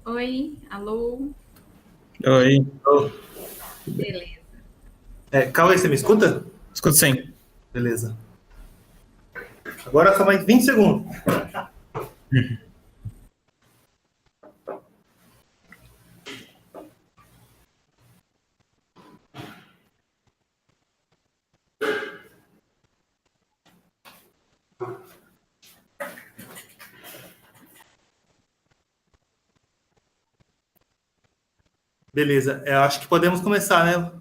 Oi, alô, Oi, Ô, beleza. Cauê, você me escuta? escuto sim. Beleza. Agora só mais 20 segundos. Beleza, eu acho que podemos começar, né?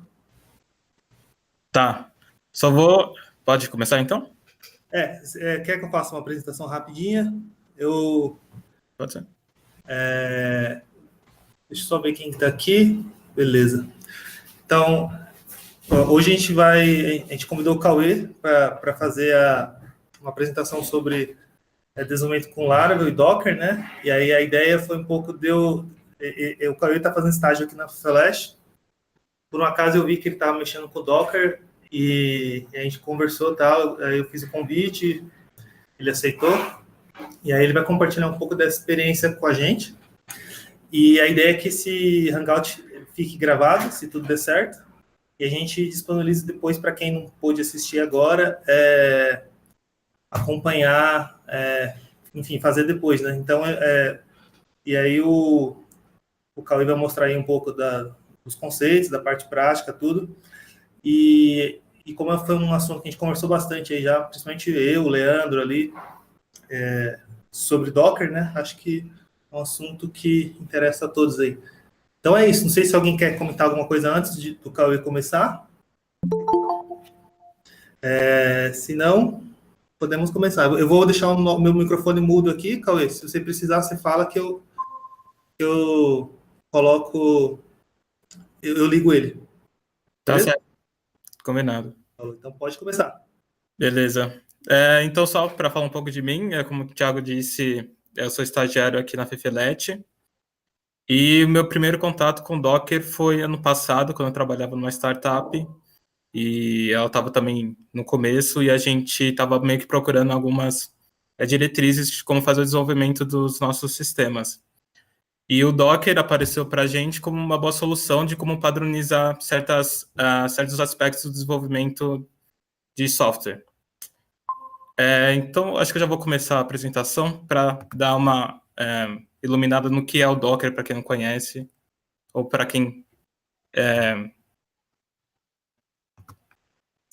Tá. Só vou. Pode começar então? Quer que eu faça uma apresentação rapidinha? Eu. Pode ser. Deixa eu só ver quem está aqui. Beleza. Então, hoje a gente vai. A gente convidou o Cauê para fazer uma apresentação sobre desenvolvimento com Laravel e Docker, né? E aí a ideia foi um pouco de eu. O Cauê está fazendo estágio aqui na Flash. Por um acaso eu vi que ele estava mexendo com o Docker e a gente conversou e tal. Aí eu fiz o convite, ele aceitou. E aí ele vai compartilhar um pouco dessa experiência com a gente. E a ideia é que esse Hangout fique gravado, se tudo der certo. E a gente disponibiliza depois para quem não pôde assistir agora, acompanhar, enfim, fazer depois, né? Então, e aí o Cauê vai mostrar aí um pouco dos conceitos, da parte prática, tudo. E como foi um assunto que a gente conversou bastante aí já, principalmente eu, o Leandro ali, sobre Docker, né? Acho que é um assunto que interessa a todos aí. Então é isso. Não sei se alguém quer comentar alguma coisa antes do Cauê começar. Se não, podemos começar. Eu vou deixar o meu microfone mudo aqui, Cauê. Se você precisar, você fala que eu coloco, eu ligo ele. Tá Beleza? certo. Combinado. Então pode começar. Beleza. Então, só para falar um pouco de mim, como o Thiago disse, eu sou estagiário aqui na Fefelete. E o meu primeiro contato com Docker foi ano passado, quando eu trabalhava numa startup. E ela estava também no começo, e a gente estava meio que procurando algumas diretrizes de como fazer o desenvolvimento dos nossos sistemas. E o Docker apareceu para a gente como uma boa solução de como padronizar certos aspectos do desenvolvimento de software. Então, acho que eu já vou começar a apresentação para dar uma iluminada no que é o Docker, para quem não conhece, ou para quem...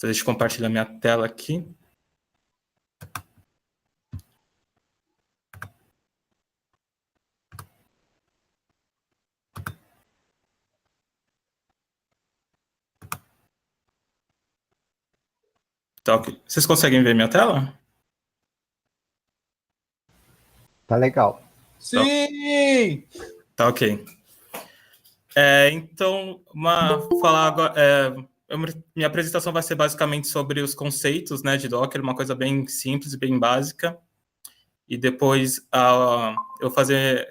Deixa eu compartilhar minha tela aqui. Tá, ok. Vocês conseguem ver minha tela? Tá legal. Sim! Tá ok. Então, falar agora, minha apresentação vai ser basicamente sobre os conceitos, né, de Docker, uma coisa bem simples e bem básica. E depois eu fazer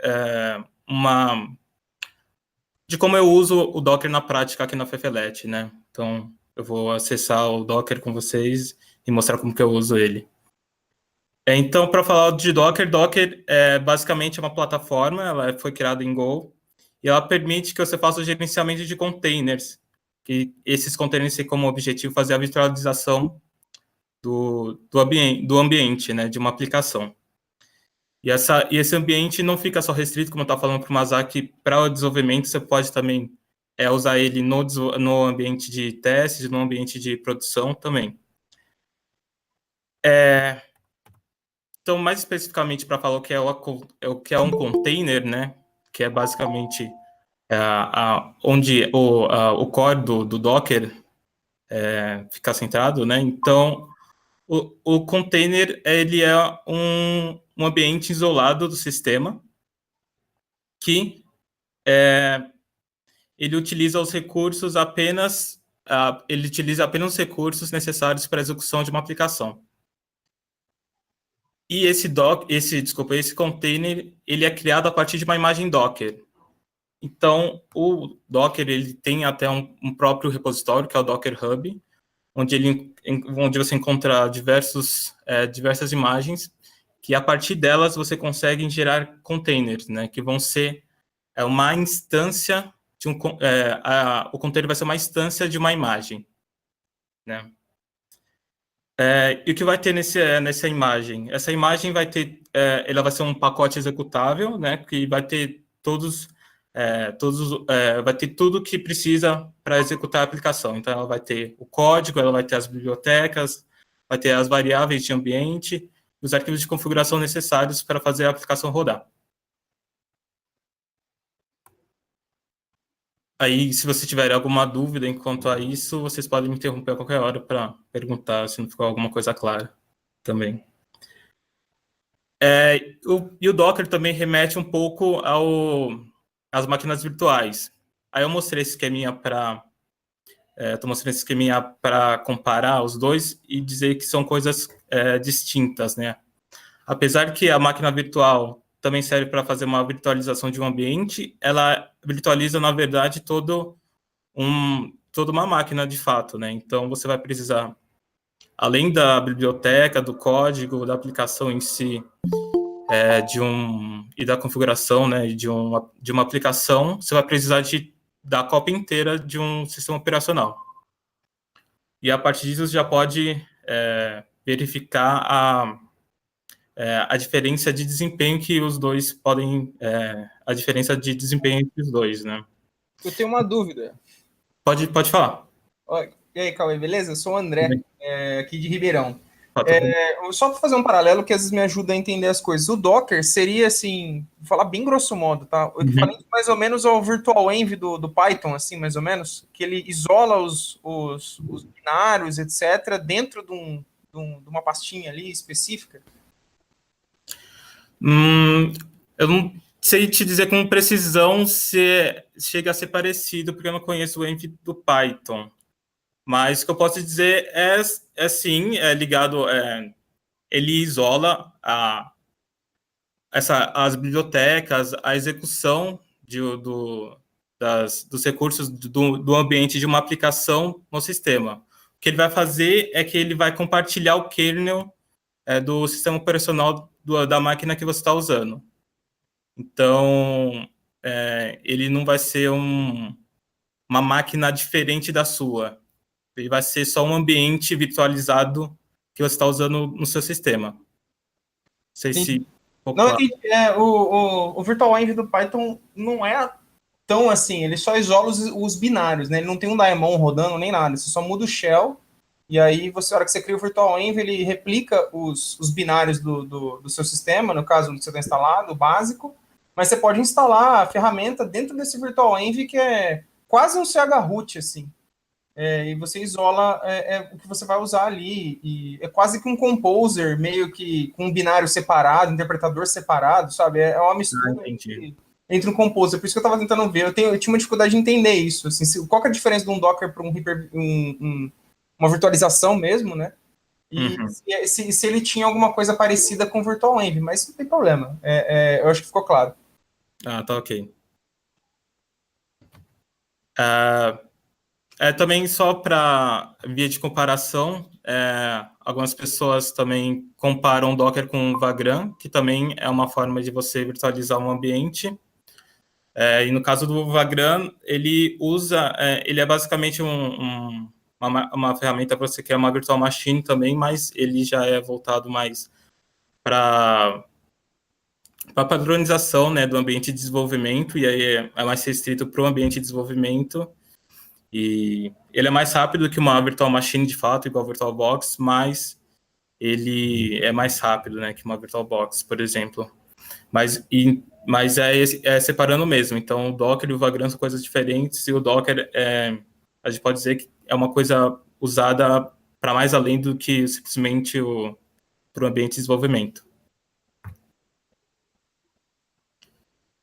de como eu uso o Docker na prática aqui na Fefelete, né? Então, eu vou acessar o Docker com vocês e mostrar como que eu uso ele. Então, para falar de Docker, Docker é basicamente uma plataforma, ela foi criada em Go, e ela permite que você faça o gerenciamento de containers, que esses containers têm como objetivo fazer a virtualização do ambiente, né, de uma aplicação. E esse ambiente não fica só restrito, como eu estava falando para o Mazaki, para o desenvolvimento, você pode também usar ele no ambiente de testes, no ambiente de produção também. Então, mais especificamente para falar o que é um container, né, que é basicamente onde o core do Docker fica centrado, né? Então, o container ele é um ambiente isolado do sistema que ele utiliza os recursos ele utiliza apenas os recursos necessários para a execução de uma aplicação. E esse container, ele é criado a partir de uma imagem Docker. Então, o Docker, ele tem até um próprio repositório, que é o Docker Hub, onde você encontra diversas imagens, que a partir delas você consegue gerar containers, né, que vão ser é uma instância de o container vai ser uma instância de uma imagem, né? E o que vai ter nessa imagem? Essa imagem vai ter, ela vai ser um pacote executável, né? Que vai ter vai ter tudo que precisa para executar a aplicação. Então, ela vai ter o código, ela vai ter as bibliotecas, vai ter as variáveis de ambiente, os arquivos de configuração necessários para fazer a aplicação rodar. Aí, se você tiver alguma dúvida enquanto a isso, vocês podem me interromper a qualquer hora para perguntar se não ficou alguma coisa clara também. E o Docker também remete um pouco às máquinas virtuais. Aí eu mostrei esse esqueminha para comparar os dois e dizer que são coisas distintas, né? Apesar que a máquina virtual também serve para fazer uma virtualização de um ambiente, ela virtualiza, na verdade, toda uma máquina de fato, né? Então, você vai precisar, além da biblioteca, do código, da aplicação em si, e da configuração, né, de uma aplicação, você vai precisar da cópia inteira de um sistema operacional. E, a partir disso, você já pode verificar a diferença de desempenho que os dois podem... a diferença de desempenho entre os dois, né? Eu tenho uma dúvida. Pode falar. E aí, Cauê, beleza? Eu sou o André, aqui de Ribeirão. Só para fazer um paralelo que às vezes me ajuda a entender as coisas. O Docker seria, assim, vou falar bem grosso modo, tá? O equivalente mais ou menos ao Virtual Env do Python, assim, mais ou menos, que ele isola os binários, etc., dentro de uma pastinha ali específica. Eu não sei te dizer com precisão se chega a ser parecido, porque eu não conheço o env do Python. Mas o que eu posso dizer sim, ligado, ele isola as bibliotecas, a execução dos recursos do ambiente de uma aplicação no sistema. O que ele vai fazer é que ele vai compartilhar o kernel do sistema operacional da máquina que você está usando. Então, ele não vai ser uma máquina diferente da sua. Ele vai ser só um ambiente virtualizado que você está usando no seu sistema. Não sei se... Não, o Virtual Env do Python não é tão assim, ele só isola os binários, né? Ele não tem um daemon rodando nem nada, você só muda o shell, e aí, na hora que você cria o Virtual Env, ele replica os binários do seu sistema, no caso onde você está instalado, o básico, mas você pode instalar a ferramenta dentro desse Virtual Env, que é quase um chroot, assim. E você isola o que você vai usar ali, e é quase que um composer, meio que com um binário separado, interpretador separado, sabe? É uma mistura entre um composer, por isso que eu estava tentando ver, eu tinha uma dificuldade de entender isso, assim, qual que é a diferença de um Docker para uma virtualização mesmo, né? E se ele tinha alguma coisa parecida com o Virtual Env, mas não tem problema, eu acho que ficou claro. Tá ok. Também só para via de comparação, algumas pessoas também comparam o Docker com o Vagrant, que também é uma forma de você virtualizar um ambiente. E no caso do Vagrant, ele é basicamente uma ferramenta para você criar uma virtual machine também, mas ele já é voltado mais para padronização, né, do ambiente de desenvolvimento, e aí é mais restrito para o ambiente de desenvolvimento. E ele é mais rápido que uma virtual machine, de fato, igual a VirtualBox, mas ele é mais rápido, né, que uma VirtualBox, por exemplo. Mas separando mesmo. Então, o Docker e o Vagrant são coisas diferentes, e o Docker, a gente pode dizer que é uma coisa usada para mais além do que simplesmente para o ambiente de desenvolvimento.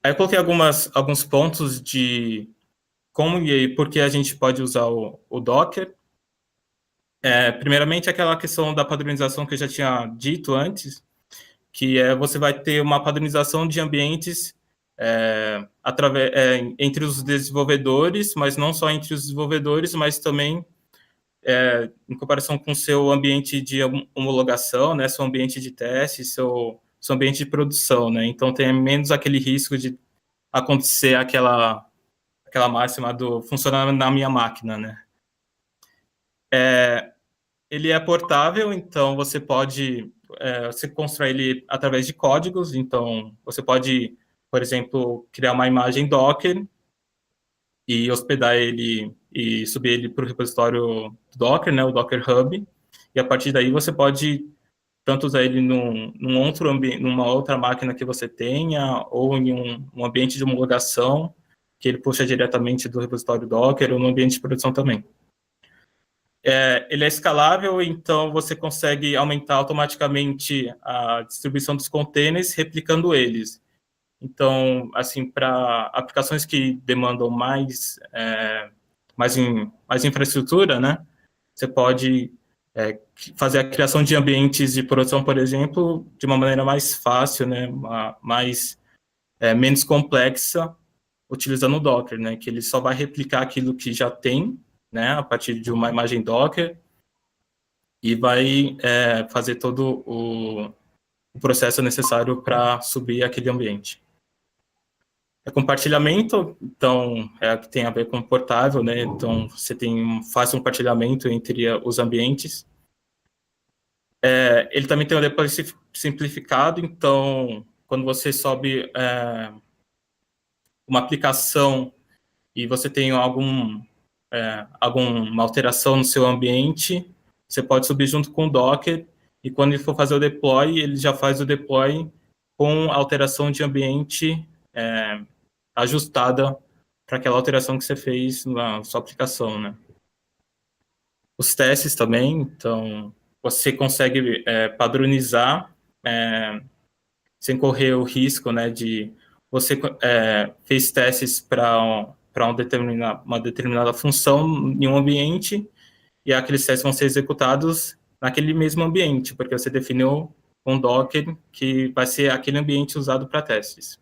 Aí eu coloquei alguns pontos de como e por que a gente pode usar o Docker. Primeiramente, aquela questão da padronização que eu já tinha dito antes, que você vai ter uma padronização de ambientes entre os desenvolvedores, mas não só entre os desenvolvedores, mas também em comparação com o seu ambiente de homologação, né, seu ambiente de teste, seu ambiente de produção, né? Então, tem menos aquele risco de acontecer aquela máxima do funcionar na minha máquina, né? Ele é portável, então você pode você constrói ele através de códigos, então você pode, por exemplo, criar uma imagem Docker e hospedar ele e subir ele para o repositório do Docker, né, o Docker Hub, e a partir daí você pode tanto usar ele num outro ambiente, numa outra máquina que você tenha, ou em um ambiente de homologação, que ele puxa diretamente do repositório Docker, ou no ambiente de produção também. Ele é escalável, então você consegue aumentar automaticamente a distribuição dos containers, replicando eles. Então, assim, para aplicações que demandam mais infraestrutura, né, você pode fazer a criação de ambientes de produção, por exemplo, de uma maneira mais fácil, né, menos complexa, utilizando o Docker, né, que ele só vai replicar aquilo que já tem, né, a partir de uma imagem Docker, e vai fazer todo o processo necessário para subir aquele ambiente. Compartilhamento, então, que tem a ver com portável, né? Então, você tem um fácil compartilhamento entre os ambientes. Ele também tem um deploy simplificado, então, quando você sobe uma aplicação e você tem alguma alteração no seu ambiente, você pode subir junto com o Docker, e quando ele for fazer o deploy, ele já faz o deploy com alteração de ambiente ajustada para aquela alteração que você fez na sua aplicação, né? Os testes também, então, você consegue padronizar sem correr o risco, né, de você fez testes para uma determinada função em um ambiente e aqueles testes vão ser executados naquele mesmo ambiente, porque você definiu um Docker que vai ser aquele ambiente usado para testes.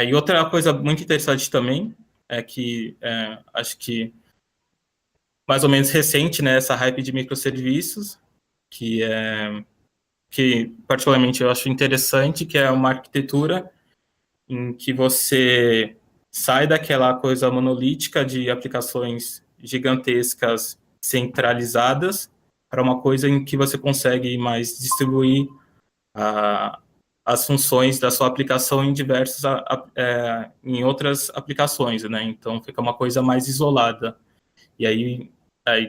E outra coisa muito interessante também é que acho que mais ou menos recente, né, essa hype de microserviços, que particularmente eu acho interessante, que é uma arquitetura em que você sai daquela coisa monolítica de aplicações gigantescas centralizadas para uma coisa em que você consegue mais distribuir as funções da sua aplicação em outras aplicações, né? Então fica uma coisa mais isolada. E aí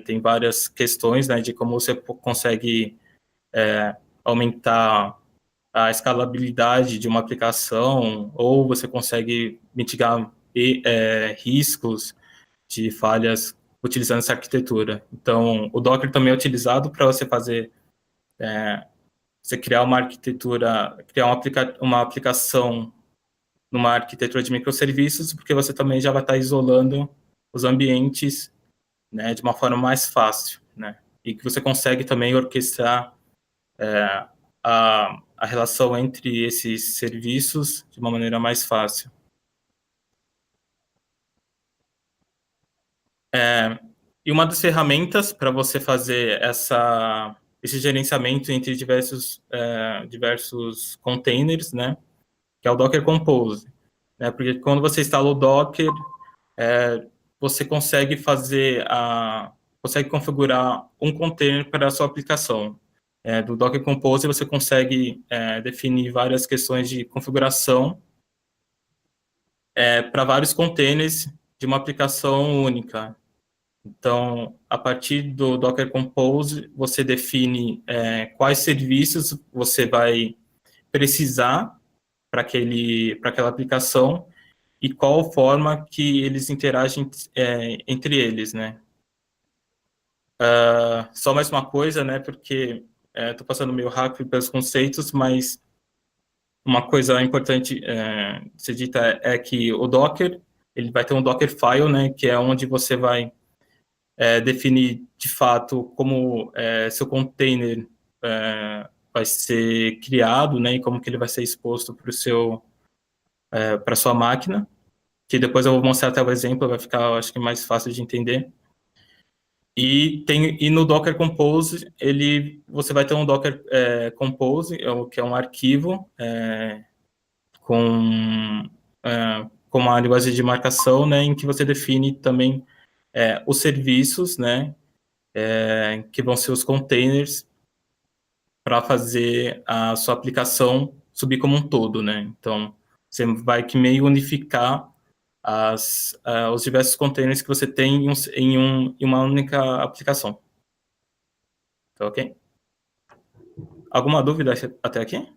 tem várias questões, né, de como você consegue aumentar a escalabilidade de uma aplicação, ou você consegue mitigar riscos de falhas utilizando essa arquitetura. Então, o Docker também é utilizado para você fazer, você criar uma arquitetura, criar uma aplicação numa arquitetura de microserviços, porque você também já vai estar isolando os ambientes, né, de uma forma mais fácil, né, e que você consegue também orquestrar a relação entre esses serviços de uma maneira mais fácil. E uma das ferramentas para você fazer esse gerenciamento entre diversos containers, né, que é o Docker Compose, né, porque quando você instala o Docker, você consegue consegue configurar um container para a sua aplicação. Do Docker Compose você consegue definir várias questões de configuração para vários containers de uma aplicação única. Então, a partir do Docker Compose, você define quais serviços você vai precisar para aquela aplicação e qual forma que eles interagem entre eles, né? Só mais uma coisa, né? Porque estou passando meio rápido pelos conceitos, mas uma coisa importante ser dita é que o Docker, ele vai ter um Dockerfile, né? Que é onde você vai definir de fato como seu container vai ser criado, né? E como que ele vai ser exposto para sua máquina. Que depois eu vou mostrar até o exemplo, vai ficar, acho que, mais fácil de entender. E no Docker Compose, você vai ter um Docker Compose, que é um arquivo com uma linguagem de marcação, né, em que você define também os serviços, né, que vão ser os containers para fazer a sua aplicação subir como um todo, né? Então, você vai que meio unificar os diversos containers que você tem em uma única aplicação. Tá ok? Alguma dúvida até aqui?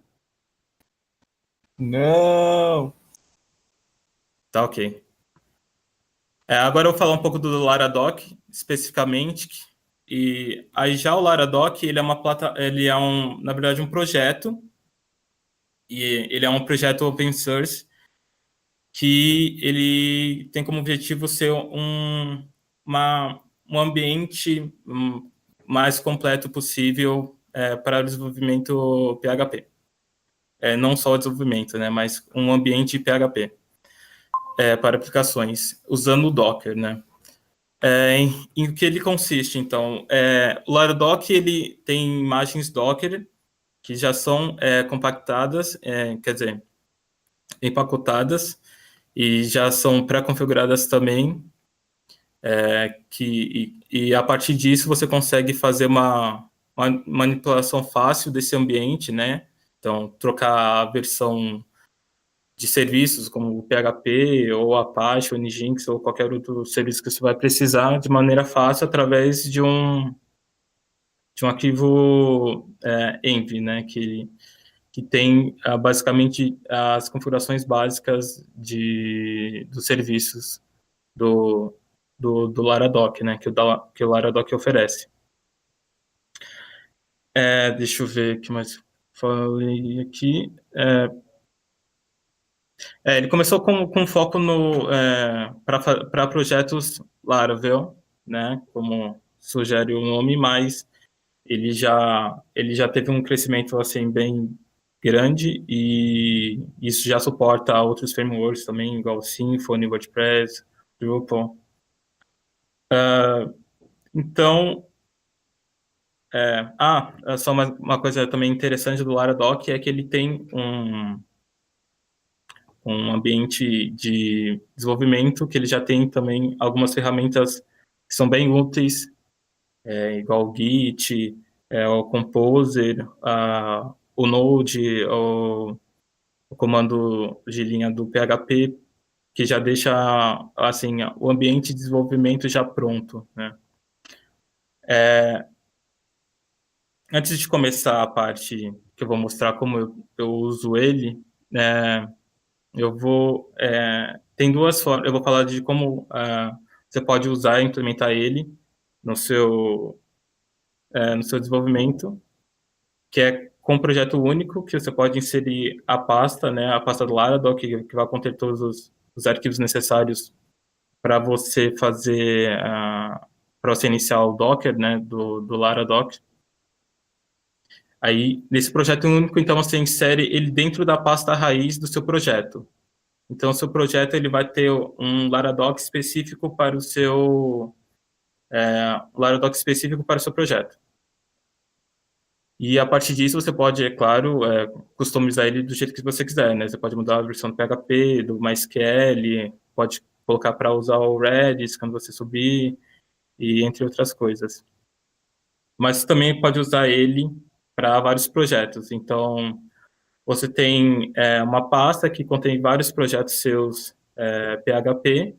Não! Tá ok. Agora eu vou falar um pouco do Laradoc, especificamente. E aí já o Laradoc, ele é na verdade, um projeto. E ele é um projeto open source que ele tem como objetivo ser um ambiente mais completo possível para o desenvolvimento PHP. Não só o desenvolvimento, né, mas um ambiente PHP para aplicações, usando o Docker, né. Em que ele consiste, então? O Laradoc, ele tem imagens Docker que já são compactadas, quer dizer, empacotadas, e já são pré-configuradas também, e a partir disso você consegue fazer uma manipulação fácil desse ambiente, né? Então, trocar a versão de serviços como o PHP, ou Apache, ou Nginx, ou qualquer outro serviço que você vai precisar de maneira fácil através de um arquivo env, né? Que tem basicamente as configurações básicas dos serviços do Laradoc, né, que o Laradoc oferece. Deixa eu ver o que mais falei aqui. Ele começou com foco para projetos Laravel, né, como sugere o nome, mas ele já teve um crescimento assim bem grande, e isso já suporta outros frameworks também, igual Symfony, WordPress, Drupal. Então, só uma coisa também interessante do Laradoc é que ele tem um ambiente de desenvolvimento, que ele já tem também algumas ferramentas que são bem úteis, igual o Git, o Composer, o Node, o comando de linha do PHP, que já deixa assim o ambiente de desenvolvimento já pronto, né? Antes de começar a parte que eu vou mostrar como eu uso ele, tem duas formas. Eu vou falar de como você pode usar e implementar ele no seu desenvolvimento, que é com um projeto único, que você pode inserir a pasta, né, a pasta do Laradoc, que vai conter todos os arquivos necessários para você fazer, para você iniciar o Docker, né, do Laradoc. Aí, nesse projeto único, então, você insere ele dentro da pasta raiz do seu projeto. Então, o seu projeto ele vai ter um Laradoc específico para o seu projeto. E a partir disso, você pode, é claro, customizar ele do jeito que você quiser, né? Você pode mudar a versão do PHP, do MySQL, pode colocar para usar o Redis quando você subir, e entre outras coisas. Mas também pode usar ele para vários projetos. Então, você tem uma pasta que contém vários projetos seus PHP,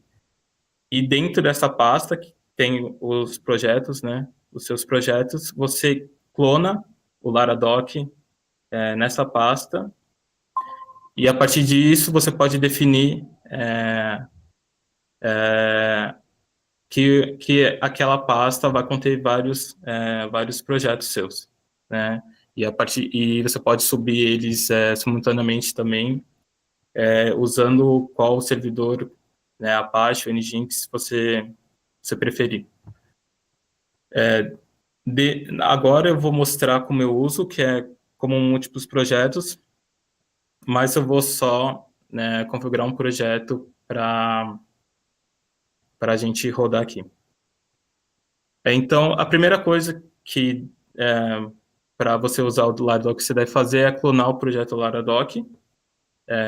e dentro dessa pasta que tem os projetos, né, os seus projetos, você clona o Laradoc nessa pasta, e a partir disso você pode definir que aquela pasta vai conter vários projetos seus, né? E você pode subir eles simultaneamente também, usando qual servidor, né, Apache ou Nginx você preferir. Agora eu vou mostrar como eu uso, que é como múltiplos projetos, mas eu vou só, né, configurar um projeto para a gente rodar aqui. Então, a primeira coisa que para você usar o Laradoc, você deve fazer é clonar o projeto Laradoc.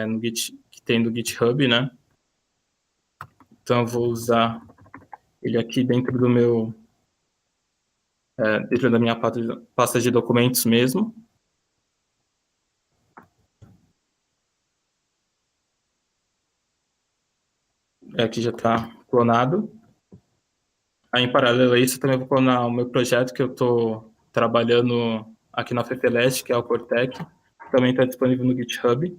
no Git, que tem no GitHub, né? Então eu vou usar ele aqui dentro do meu, dentro da minha pasta de documentos mesmo. Aqui já está clonado. Aí, em paralelo a isso, eu também vou clonar o meu projeto que eu estou trabalhando aqui na FFLeste, que é o Cortec. Também está disponível no GitHub.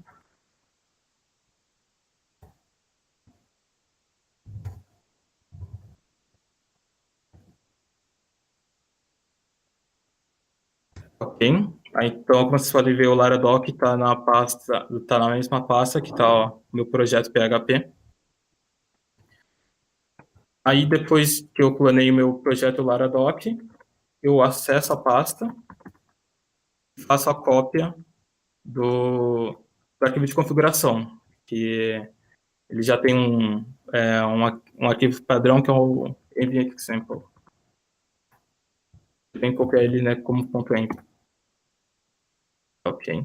Ok. Aí, então, como vocês podem ver, o Laradoc está na mesma pasta que está o meu projeto PHP. Aí, depois que eu clonei o meu projeto Laradoc, eu acesso a pasta e faço a cópia do arquivo de configuração, que ele já tem um arquivo padrão que é o env-example. Você tem que copiar ele, né, como .env. Ok.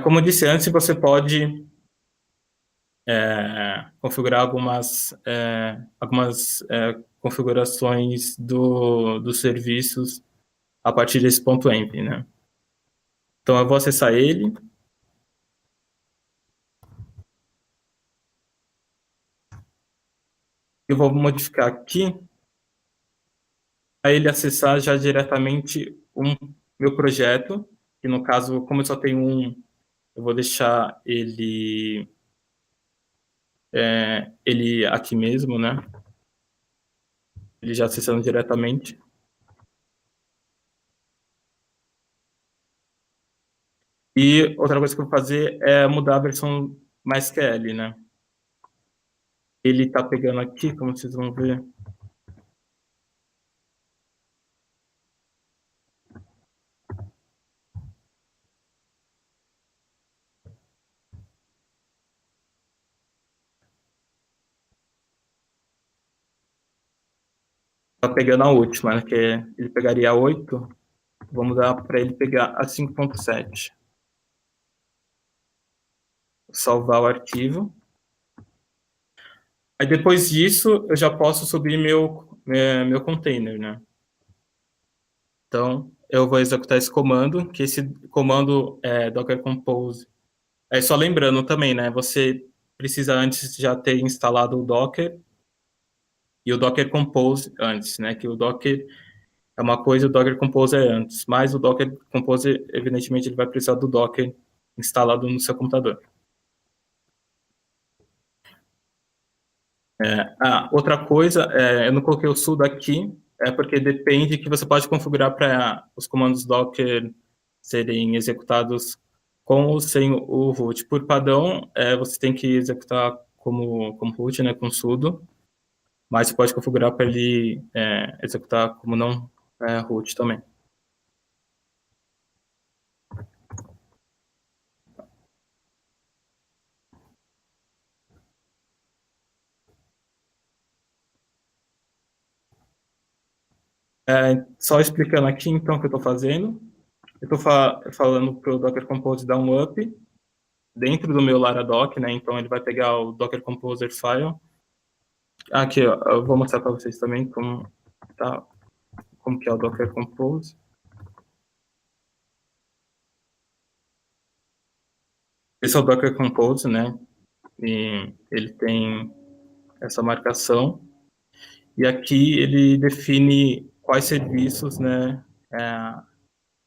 Como eu disse antes, você pode configurar algumas configurações dos serviços a partir desse .env, né? Então, eu vou acessar ele. Eu vou modificar aqui para ele acessar já diretamente meu projeto, que no caso, como eu só tenho um, eu vou deixar ele aqui mesmo, né? Ele já acessando diretamente. E outra coisa que eu vou fazer é mudar a versão MySQL, né? Ele está pegando aqui, como vocês vão ver. Está pegando a última, né? Que ele pegaria a 8. Vou mudar para ele pegar a 5.7. Salvar o arquivo. Aí depois disso, eu já posso subir meu container, né? Então, eu vou executar esse comando, que esse comando é Docker Compose. Só lembrando também, né? Você precisa antes já ter instalado o Docker e o Docker Compose antes, né? Que o Docker é uma coisa, o Docker Compose é antes. Mas o Docker Compose, evidentemente, ele vai precisar do Docker instalado no seu computador. Outra coisa, eu não coloquei o sudo aqui, porque depende que você pode configurar para os comandos Docker serem executados com ou sem o root. Por padrão, você tem que executar como root, né, com sudo, mas você pode configurar para ele executar como não root também. Só explicando aqui, então, o que eu estou fazendo. Eu estou falando para o Docker Compose dar um up dentro do meu Laradoc, né? Então, ele vai pegar o Docker Composer file. Aqui, ó, eu vou mostrar para vocês também como que é o Docker Compose. Esse é o Docker Compose, né? E ele tem essa marcação. E aqui ele define quais serviços, né,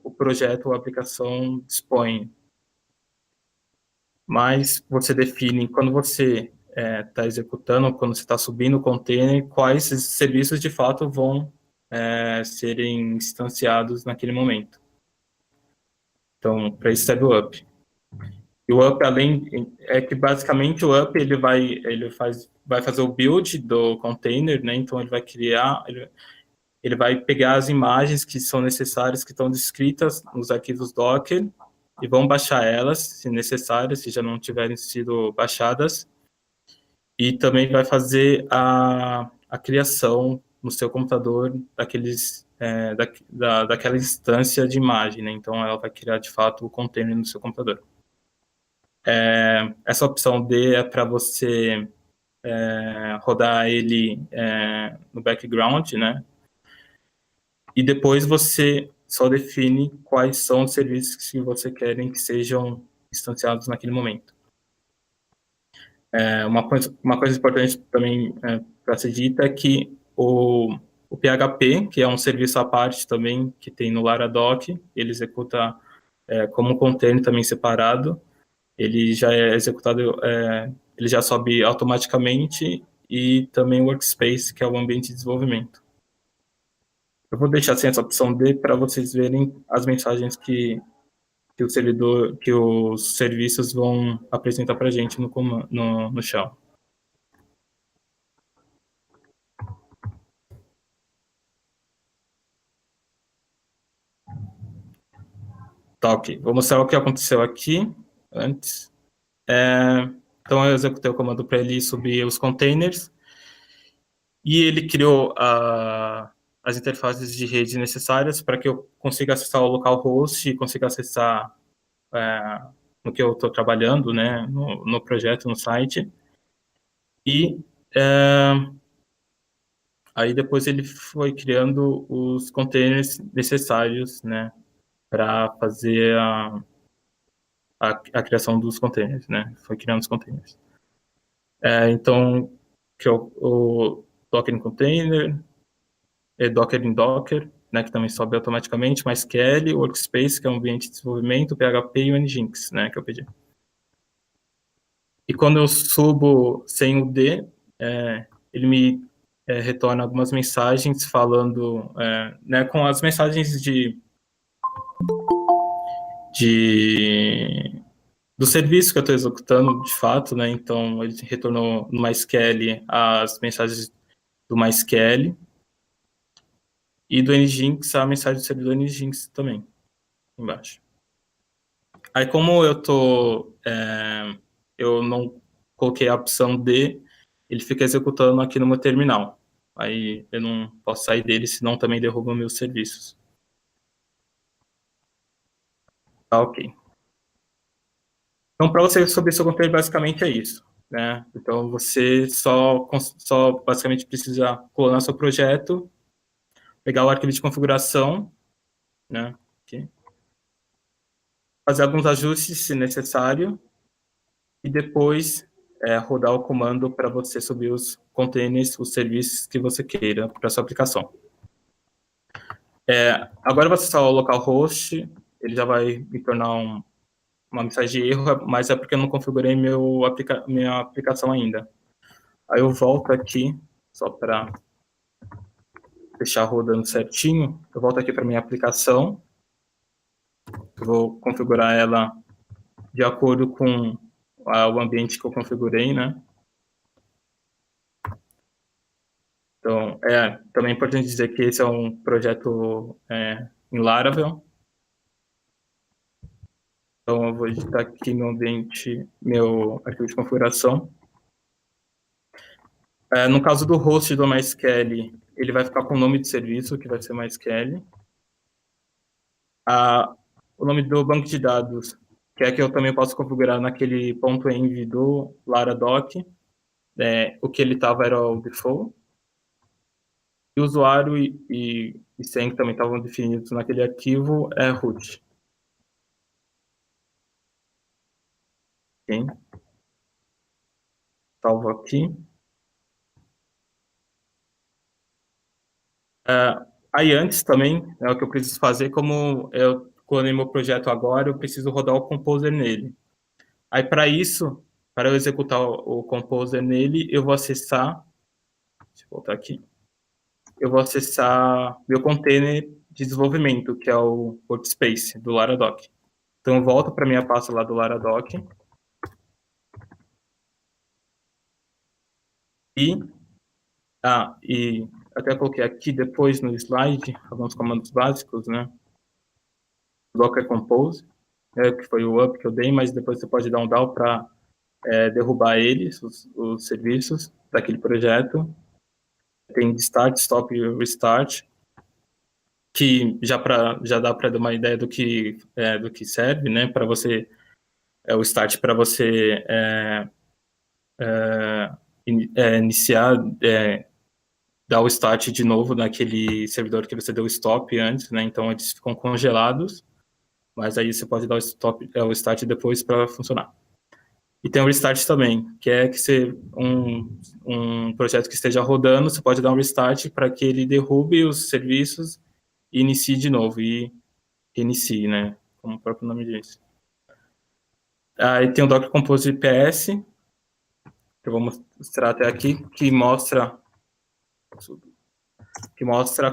o projeto ou a aplicação dispõe. Mas você define, quando você está executando, quando você está subindo o container, quais serviços de fato vão serem instanciados naquele momento. Então, para isso serve o up. E o up, que basicamente o up ele vai fazer o build do container, né? Então ele vai criar, ele vai pegar as imagens que são necessárias, que estão descritas nos arquivos Docker, e vão baixar elas, se necessárias, se já não tiverem sido baixadas, e também vai fazer a criação no seu computador daqueles daquela instância de imagem, né? Então, ela vai criar, de fato, o container no seu computador. Essa opção D é para você rodar ele no background, né? E depois você só define quais são os serviços que você quer que sejam instanciados naquele momento. Uma coisa importante também para ser dita é que o PHP, que é um serviço à parte também que tem no Laradoc, ele executa como um container também separado, ele já é executado, ele já sobe automaticamente, e também o Workspace, que é o ambiente de desenvolvimento. Eu vou deixar assim essa opção D para vocês verem as mensagens que os serviços vão apresentar para a gente no shell. Tá, ok. Vou mostrar o que aconteceu aqui antes. Então, eu executei o comando para ele subir os containers, e ele criou as interfaces de rede necessárias para que eu consiga acessar o localhost e consiga acessar no que eu estou trabalhando, né, no projeto, no site. E aí depois ele foi criando os containers necessários, né, para fazer a criação dos containers, né? Foi criando os containers. Então, que é o Docker em container, Docker em Docker, né, que também sobe automaticamente, MySQL, Workspace, que é um ambiente de desenvolvimento, PHP e o Nginx, né, que eu pedi. E quando eu subo sem o D, ele me retorna algumas mensagens falando, né, com as mensagens do serviço que eu estou executando, de fato, né? Então, ele retornou no MySQL as mensagens do MySQL, e do Nginx a mensagem do servidor Nginx também, embaixo. Aí, como eu não coloquei a opção D, ele fica executando aqui no meu terminal. Aí eu não posso sair dele, senão também derruba meus serviços. Tá, ok. Então, para você subir seu container, basicamente é isso, né? Então, você só basicamente precisa clonar seu projeto, pegar o arquivo de configuração, né? Aqui, fazer alguns ajustes, se necessário, e depois rodar o comando para você subir os containers, os serviços que você queira para sua aplicação. Agora, você acessar o localhost, ele já vai me tornar uma mensagem de erro, mas é porque eu não configurei minha aplicação ainda. Aí eu volto aqui, só para deixar rodando certinho, eu volto aqui para minha aplicação, eu vou configurar ela de acordo com o ambiente que eu configurei, né? Então, também é importante dizer que esse é um projeto em Laravel. Então, eu vou editar aqui no ambiente meu arquivo de configuração. No caso do host do MySQL, ele vai ficar com o nome de serviço, que vai ser MySQL. O nome do banco de dados, que é que eu também posso configurar naquele .env do Laradoc. O que ele estava era o default. E o usuário e senha, que também estavam definidos naquele arquivo, é root. Ok. Salvo aqui. Aí antes também, o que eu preciso fazer, como eu clonei meu projeto agora, eu preciso rodar o Composer nele. Aí para isso, para eu executar o Composer nele, eu vou acessar, deixa eu voltar aqui, eu vou acessar meu container de desenvolvimento, que é o Workspace do Laradoc. Então eu volto para minha pasta lá do Laradoc e até coloquei aqui depois no slide alguns comandos básicos, né? Docker Compose, que foi o up que eu dei, mas depois você pode dar um down para derrubar eles, os serviços daquele projeto. Tem start, stop e restart. que já dá para dar uma ideia do que serve, né? Para você o start para você iniciar, dar o start de novo naquele servidor que você deu stop antes, né? Então eles ficam congelados, mas aí você pode dar o start depois para funcionar. E tem o restart também, que é um projeto que esteja rodando, você pode dar um restart para que ele derrube os serviços e inicie de novo, e reinicie, né? Como o próprio nome diz. Aí tem o Docker Compose PS, que eu vou mostrar até aqui, que mostra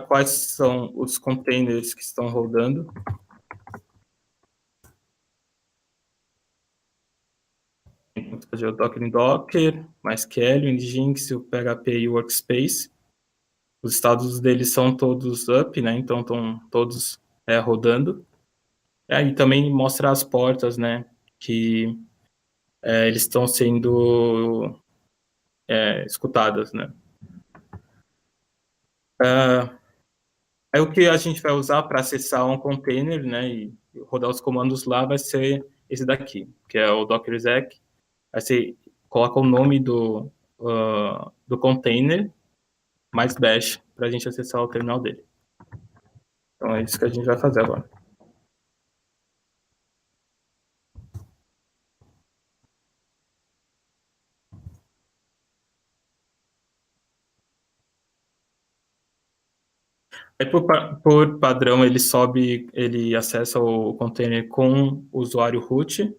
quais são os containers que estão rodando. Vou fazer o Docker em Docker, MySQL, o Nginx, o PHP e o Workspace. Os estados deles são todos up, né? Então estão todos rodando. E aí também mostra as portas, né? Que eles estão sendo escutadas, né? Aí o que a gente vai usar para acessar um container, né? E rodar os comandos lá vai ser esse daqui, que é o Docker exec. Aí você coloca o nome do container mais bash para a gente acessar o terminal dele. Então é isso que a gente vai fazer agora. Aí por padrão ele acessa o container com o usuário root.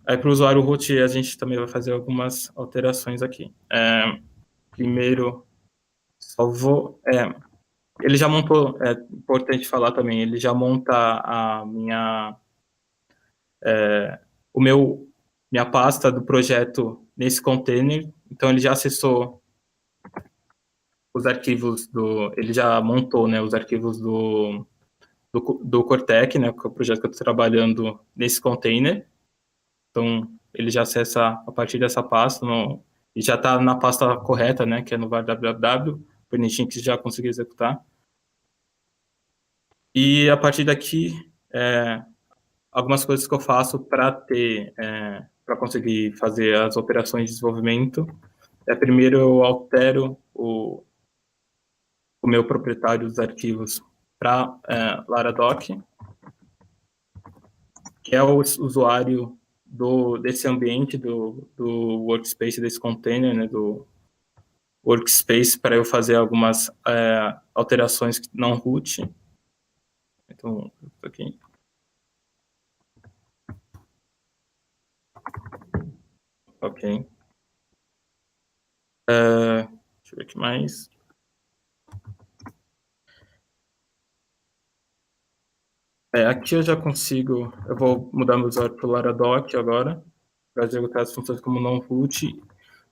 Aí para o usuário root a gente também vai fazer algumas alterações aqui. Primeiro, ele já montou, é importante falar também, ele já monta minha pasta do projeto nesse container, então ele já acessou os arquivos ele já montou, né, os arquivos do Cortec, né, que é o projeto que eu estou trabalhando nesse container, então ele já acessa a partir dessa pasta, e já está na pasta correta, né, que é no var www, bonitinho que já consegui executar. E a partir daqui, algumas coisas que eu faço para conseguir fazer as operações de desenvolvimento. Primeiro eu altero o meu proprietário dos arquivos para Laradoc, que é o usuário desse ambiente, do workspace, desse container, né, do workspace, para eu fazer algumas alterações não root. Então, aqui. Ok. Deixa eu ver aqui mais. Aqui eu já consigo, eu vou mudar meu usuário para o Laradoc agora, para executar as funções como non-root.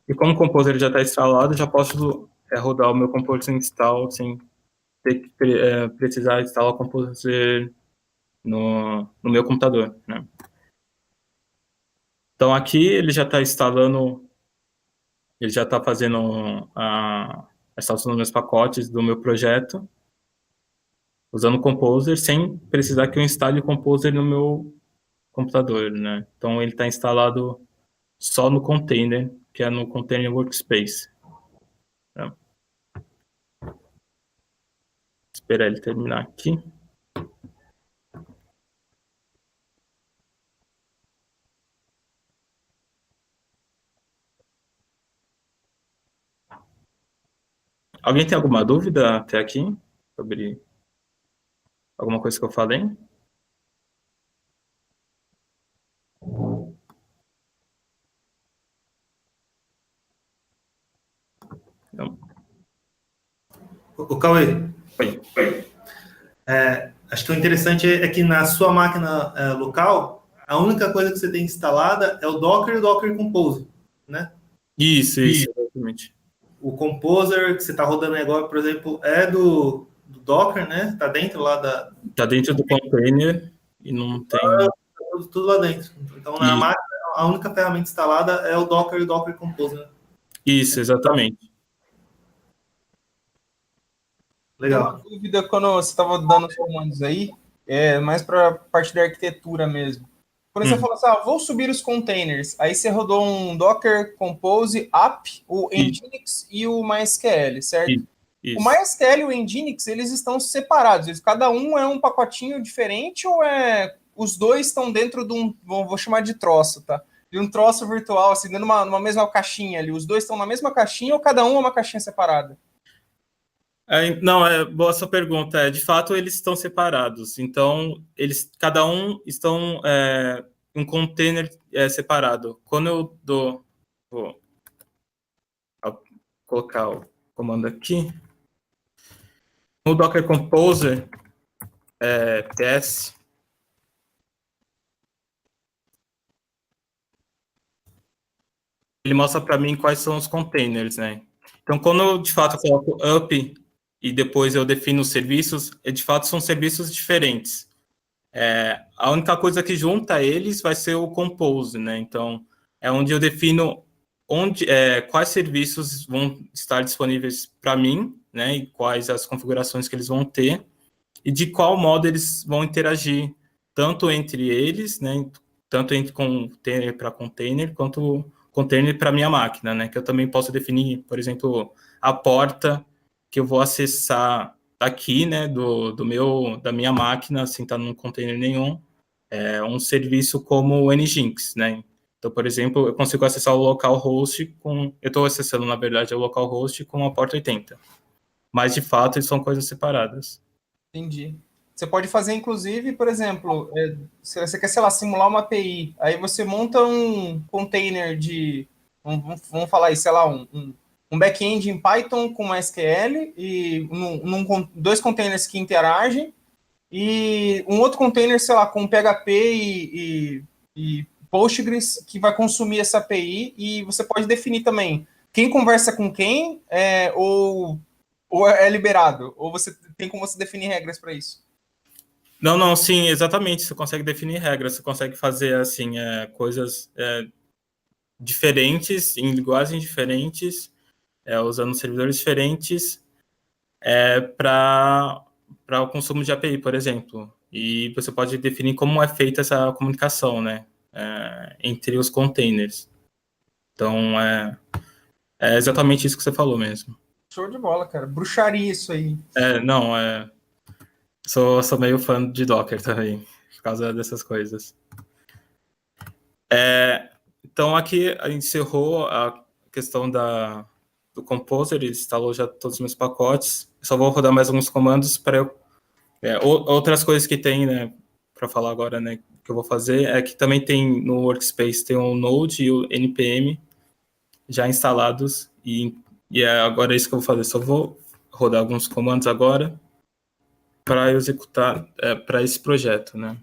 E como o Composer já está instalado, já posso rodar o meu Composer install sem ter que precisar instalar o Composer no meu computador, né? Então aqui ele já está instalando, ele já está fazendo a instalação dos meus pacotes do meu projeto, usando o Composer, sem precisar que eu instale o Composer no meu computador, né? Então ele está instalado só no container, que é no Container Workspace. Né? Esperar ele terminar aqui. Alguém tem alguma dúvida até aqui sobre alguma coisa que eu falei? Não. O Cauê, Oi. acho que o interessante é que na sua máquina local, a única coisa que você tem instalada é o Docker e o Docker Compose, né? Isso, exatamente. O Composer que você está rodando agora, por exemplo, é do Docker, né? Está dentro lá da... Está dentro do container e não tem... Tudo lá dentro. Então, na máquina, a única ferramenta instalada é o Docker e o Docker Compose, né? Isso, exatamente. Legal. Uma dúvida quando você estava dando os comandos aí, mais para a parte da arquitetura mesmo. Quando você falou assim, vou subir os containers, aí você rodou um Docker Compose App, o Nginx e o MySQL, certo? Isso. O MySQL e o Nginx, eles estão separados, cada um é um pacotinho diferente ou os dois estão dentro de um, vou chamar de troço, tá? De um troço virtual, assim, dentro de uma mesma caixinha ali. Os dois estão na mesma caixinha ou cada um é uma caixinha separada? Não, boa sua pergunta. De fato, eles estão separados. Então, cada um estão um container separado. Quando eu vou colocar o comando aqui. No Docker Composer, PS, ele mostra para mim quais são os containers, né? Então, quando eu, de fato, coloco up e depois eu defino os serviços, de fato, são serviços diferentes. A única coisa que junta eles vai ser o Compose, né? Então, é onde eu defino quais serviços vão estar disponíveis para mim, né? E quais as configurações que eles vão ter e de qual modo eles vão interagir, tanto entre eles, né? Tanto entre container para container, quanto container para minha máquina, né? Que eu também posso definir, por exemplo, a porta que eu vou acessar aqui, né? Da minha máquina, sem estar num container nenhum, um serviço como o Nginx, né? Então, por exemplo, eu consigo acessar o localhost eu estou acessando, na verdade, o localhost com a porta 80. Mas, de fato, eles são coisas separadas. Entendi. Você pode fazer, inclusive, por exemplo, se você quer, sei lá, simular uma API, aí você monta um container vamos falar aí, sei lá, um back-end em Python com MySQL e dois containers que interagem e um outro container, sei lá, com PHP e Postgres que vai consumir essa API e você pode definir também quem conversa com quem ou é liberado, ou você tem como você definir regras para isso? Não, sim, exatamente. Você consegue definir regras, você consegue fazer assim coisas diferentes, em linguagens diferentes, usando servidores diferentes, para o consumo de API, por exemplo. E você pode definir como é feita essa comunicação, né, entre os containers. Então, é exatamente isso que você falou mesmo. Show de bola, cara. Bruxaria isso aí. Não, sou meio fã de Docker também, por causa dessas coisas. Então, aqui a gente encerrou a questão do Composer, ele instalou já todos os meus pacotes. Eu só vou rodar mais alguns comandos para outras coisas que tem, né, para falar agora, né, que eu vou fazer, é que também tem no Workspace, tem o Node e o NPM já instalados, e agora é isso que eu vou fazer. Só vou rodar alguns comandos agora para executar para esse projeto, né.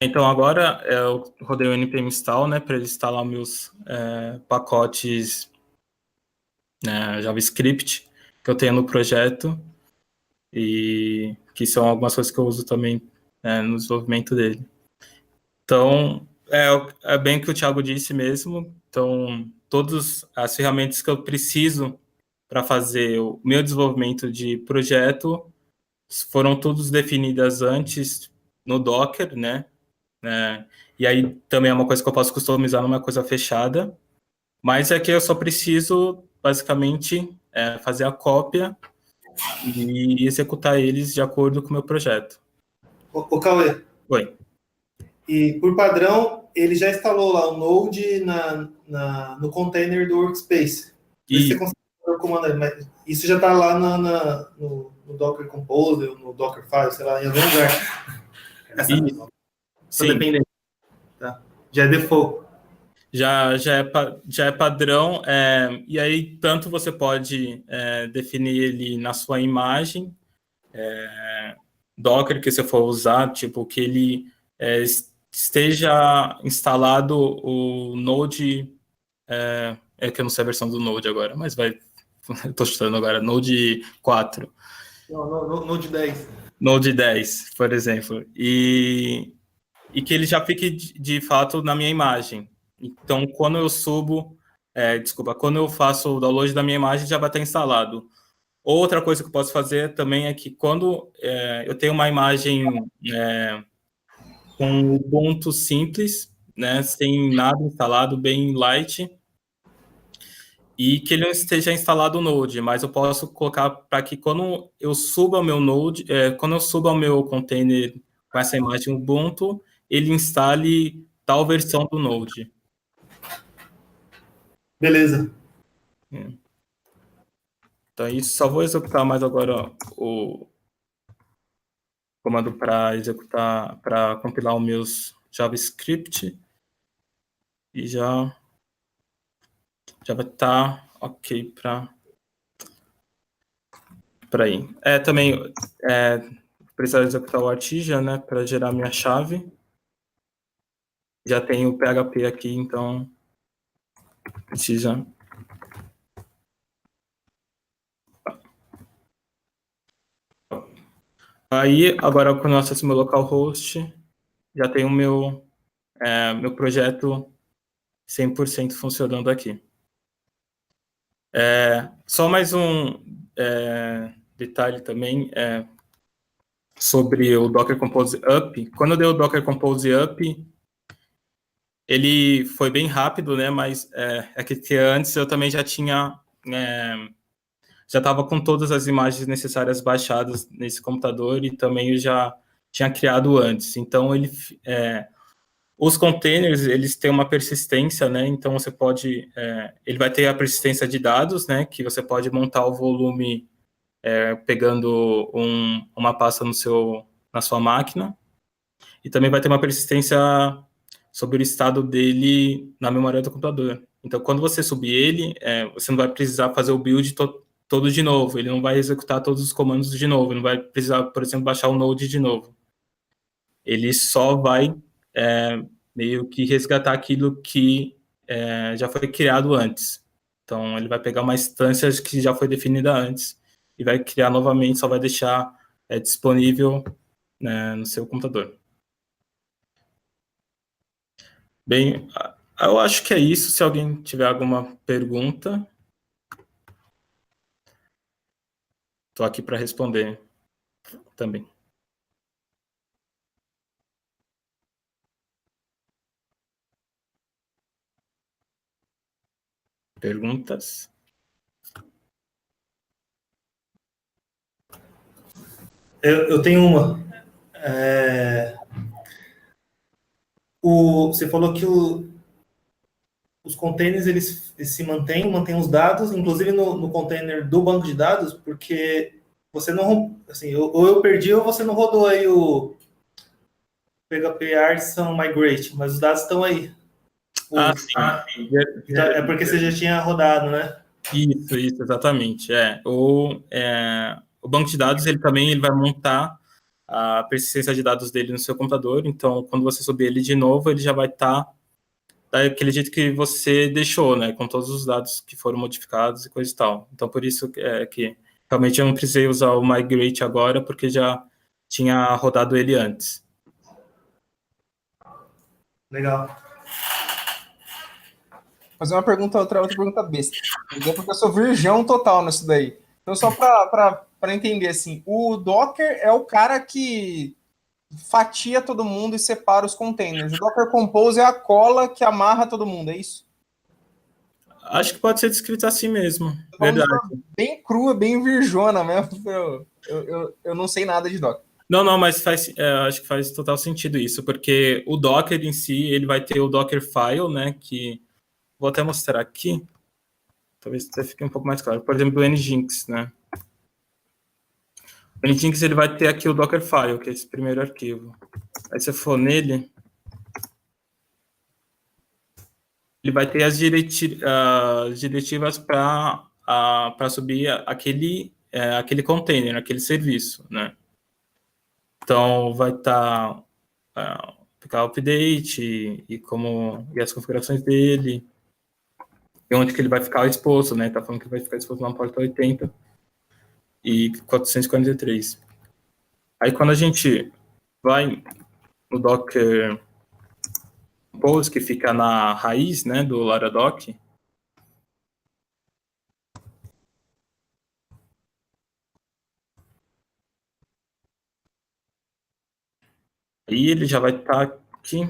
Então, agora eu rodei o npm install, né, para ele instalar meus pacotes JavaScript que eu tenho no projeto e que são algumas coisas que eu uso também no desenvolvimento dele. Então, é bem o que o Thiago disse mesmo. Então, todas as ferramentas que eu preciso para fazer o meu desenvolvimento de projeto foram todas definidas antes no Docker, né? E aí também é uma coisa que eu posso customizar numa coisa fechada, mas é que eu só preciso basicamente fazer a cópia e executar eles de acordo com o meu projeto. Ô Cauê. Oi. E por padrão, ele já instalou lá o Node no container do Workspace. E você consegue fazer o comando aí, mas isso já está lá no Docker Compose, no Dockerfile, sei lá, em algum lugar. sim. Dependente. Tá. Já é default. já é padrão, e aí tanto você pode definir ele na sua imagem, Docker que você for usar, tipo, que ele esteja instalado o Node, que eu não sei a versão do Node agora, mas estou chutando agora, Node 4. Não, Node 10. Node 10, por exemplo, e que ele já fique de fato na minha imagem. Então, quando eu quando eu faço o download da minha imagem, já vai estar instalado. Outra coisa que eu posso fazer também é que quando eu tenho uma imagem com Ubuntu simples, né, sem nada instalado, bem light, e que ele não esteja instalado o Node, mas eu posso colocar para que quando eu suba ao meu Node, quando eu suba ao meu container com essa imagem Ubuntu, ele instale tal versão do Node. Beleza. Então, isso só vou executar mais agora o comando para executar, para compilar os meus JavaScript e já vai estar ok para ir. Também precisar executar o Artisan, né, para gerar minha chave. Já tem o PHP aqui, então precisa. Aí, agora quando eu acesso meu localhost, já tem o meu projeto 100% funcionando aqui. Só mais um detalhe também sobre o Docker Compose Up. Quando eu dei o Docker Compose Up, ele foi bem rápido, né? Mas que antes eu também já tinha... já estava com todas as imagens necessárias baixadas nesse computador e também eu já tinha criado antes. Então, os containers, eles têm uma persistência, né? Então, você pode... ele vai ter a persistência de dados, né? Que você pode montar o volume pegando uma pasta na sua máquina. E também vai ter uma persistência sobre o estado dele na memória do computador. Então, quando você subir ele, você não vai precisar fazer o build todo de novo. Ele não vai executar todos os comandos de novo. Ele não vai precisar, por exemplo, baixar o Node de novo. Ele só vai meio que resgatar aquilo que já foi criado antes. Então, ele vai pegar uma instância que já foi definida antes e vai criar novamente, só vai deixar disponível, né, no seu computador. Bem, eu acho que é isso. Se alguém tiver alguma pergunta, estou aqui para responder também. Perguntas? Eu tenho uma. Você falou que os containers eles se mantêm os dados, inclusive no container do banco de dados, porque você não, assim, ou eu perdi ou você não rodou aí o PHP Artisan Migrate, mas os dados estão aí. Sim. É porque você já tinha rodado, né? Isso, exatamente. O banco de dados, ele vai montar a persistência de dados dele no seu computador, então, quando você subir ele de novo, ele já vai estar daquele jeito que você deixou, né, com todos os dados que foram modificados e coisa e tal. Então, por isso que realmente eu não precisei usar o Migrate agora, porque já tinha rodado ele antes. Legal. Fazer uma pergunta, outra pergunta besta. Porque eu sou virgão total nisso daí. Então, só para entender, assim, o Docker é o cara que fatia todo mundo e separa os containers. O Docker Compose é a cola que amarra todo mundo, é isso? Acho que pode ser descrito assim mesmo, verdade. Bem crua, bem virjona mesmo. Eu não sei nada de Docker. Não, mas acho que faz total sentido isso, porque o Docker em si, ele vai ter o Dockerfile, né, que vou até mostrar aqui, talvez até fique um pouco mais claro. Por exemplo, o Nginx, né? O Nginx, ele vai ter aqui o Dockerfile, que é esse primeiro arquivo. Aí, se eu for nele, ele vai ter as diretivas para subir aquele container, aquele serviço, né? Então, vai estar ficar update e as configurações dele, e onde que ele vai ficar exposto, né? Tá falando que ele vai ficar exposto na porta 80 e 443. Aí, quando a gente vai no Docker Compose, que fica na raiz, né, do Laradoc, aí ele já vai estar aqui.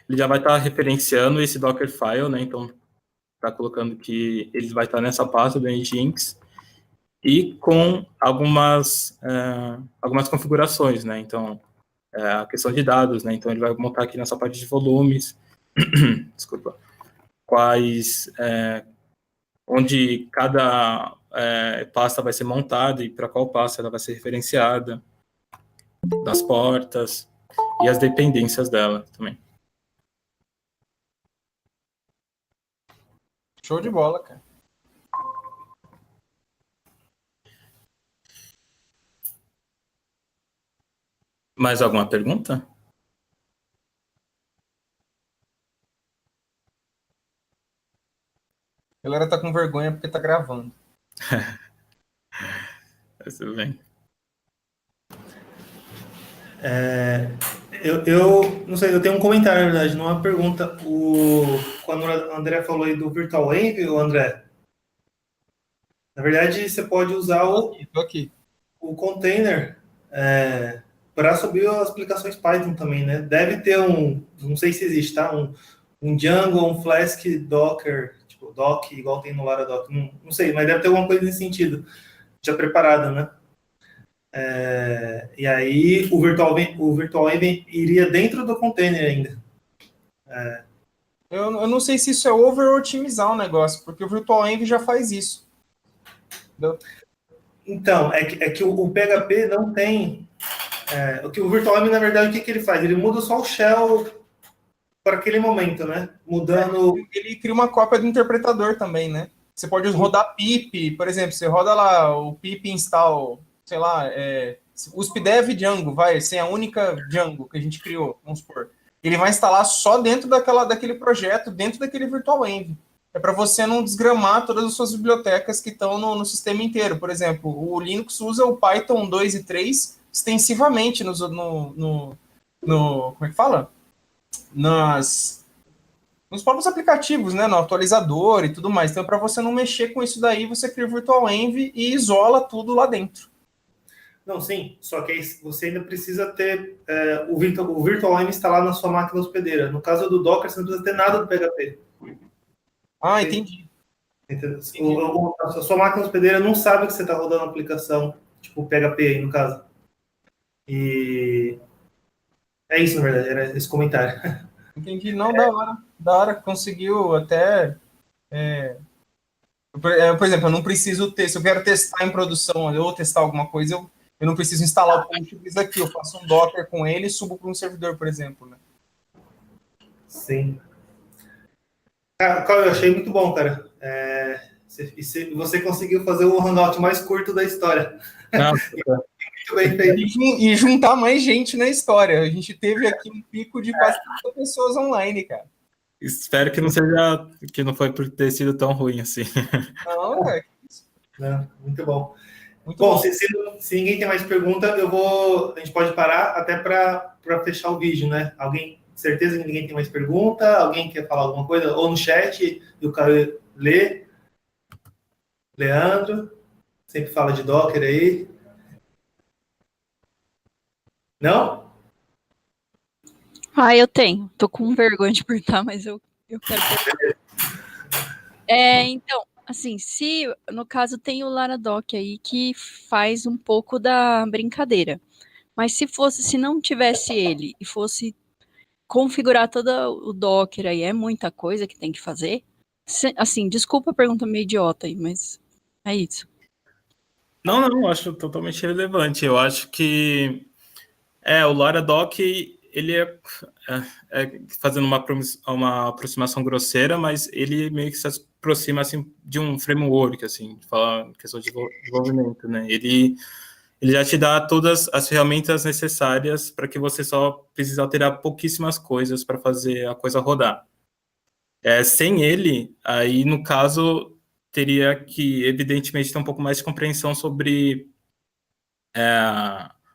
Ele já vai estar referenciando esse Dockerfile, né? Então, está colocando que ele vai estar nessa pasta do Nginx e com algumas configurações, né? Então, a questão de dados, né? Então, ele vai montar aqui nessa parte de volumes, desculpa, onde cada pasta vai ser montada e para qual pasta ela vai ser referenciada, das portas e as dependências dela também. Show de bola, cara. Mais alguma pergunta? A galera tá com vergonha porque tá gravando. Tudo bem. Eu não sei, eu tenho um comentário, na verdade, não é uma pergunta. Quando o André falou aí do Virtual Env, o André, na verdade, você pode usar Tô aqui. o container para subir as aplicações Python também, né? Deve ter não sei se existe, tá? Um Django, um Flask Docker, tipo Doc, igual tem no Laradoc, não sei, mas deve ter alguma coisa nesse sentido, já preparada, né? E aí o Virtual Env iria dentro do container ainda. Eu não sei se isso é over ou otimizar o negócio, porque o Virtual Env já faz isso. Entendeu? Então, é que o PHP não tem... o Virtual Env, na verdade, o que ele faz? Ele muda só o shell para aquele momento, né? Mudando... Ele cria uma cópia do interpretador também, né? Você pode rodar pip, por exemplo, você roda lá o pip install, sei lá, uspdev Django, vai ser a única Django que a gente criou, vamos supor. Ele vai instalar só dentro daquele projeto, dentro daquele Virtual Env. É para você não desgramar todas as suas bibliotecas que estão no sistema inteiro. Por exemplo, o Linux usa o Python 2 e 3 extensivamente como é que fala? Nos próprios aplicativos, né? No atualizador e tudo mais. Então, para você não mexer com isso daí, você cria o Virtual Env e isola tudo lá dentro. Não, sim, só que aí você ainda precisa ter o Virtual Env instalado na sua máquina hospedeira. No caso do Docker, você não precisa ter nada do PHP. Ah, entendi. A sua máquina hospedeira não sabe que você está rodando uma aplicação, tipo PHP aí, no caso. E é isso, na verdade, era esse comentário. Entendi. Não, da hora. Conseguiu até... por exemplo, eu não preciso ter... Se eu quero testar em produção ou testar alguma coisa, eu não preciso instalar o Kubernetes aqui. Eu faço um Docker com ele e subo para um servidor, por exemplo, né? Sim. Cara, eu achei muito bom, cara. Você conseguiu fazer o hangout mais curto da história. Muito bem feito. E juntar mais gente na história. A gente teve aqui um pico de quase 30 pessoas online, cara. Espero que não foi por ter sido tão ruim assim. Não, cara. Muito bom. Muito bom, bom. Se ninguém tem mais pergunta, a gente pode parar até para fechar o vídeo, né? Certeza que ninguém tem mais pergunta? Alguém quer falar alguma coisa? Ou no chat, e o Caio lê. Leandro, sempre fala de Docker aí. Não? Eu tenho. Tô com vergonha de perguntar, mas eu quero perguntar. Então, assim, se no caso tem o Laradoc aí que faz um pouco da brincadeira, mas se não tivesse ele e fosse configurar todo o Docker aí, é muita coisa que tem que fazer? Assim, desculpa a pergunta meio idiota aí, mas é isso. Não, acho totalmente relevante. Eu acho que o Laradoc, ele fazendo uma aproximação grosseira, mas ele meio que se aproxima assim de um framework, assim, de falar questão de desenvolvimento, né? Ele já te dá todas as ferramentas necessárias para que você só precise alterar pouquíssimas coisas para fazer a coisa rodar. Sem ele, aí no caso teria que evidentemente ter um pouco mais de compreensão sobre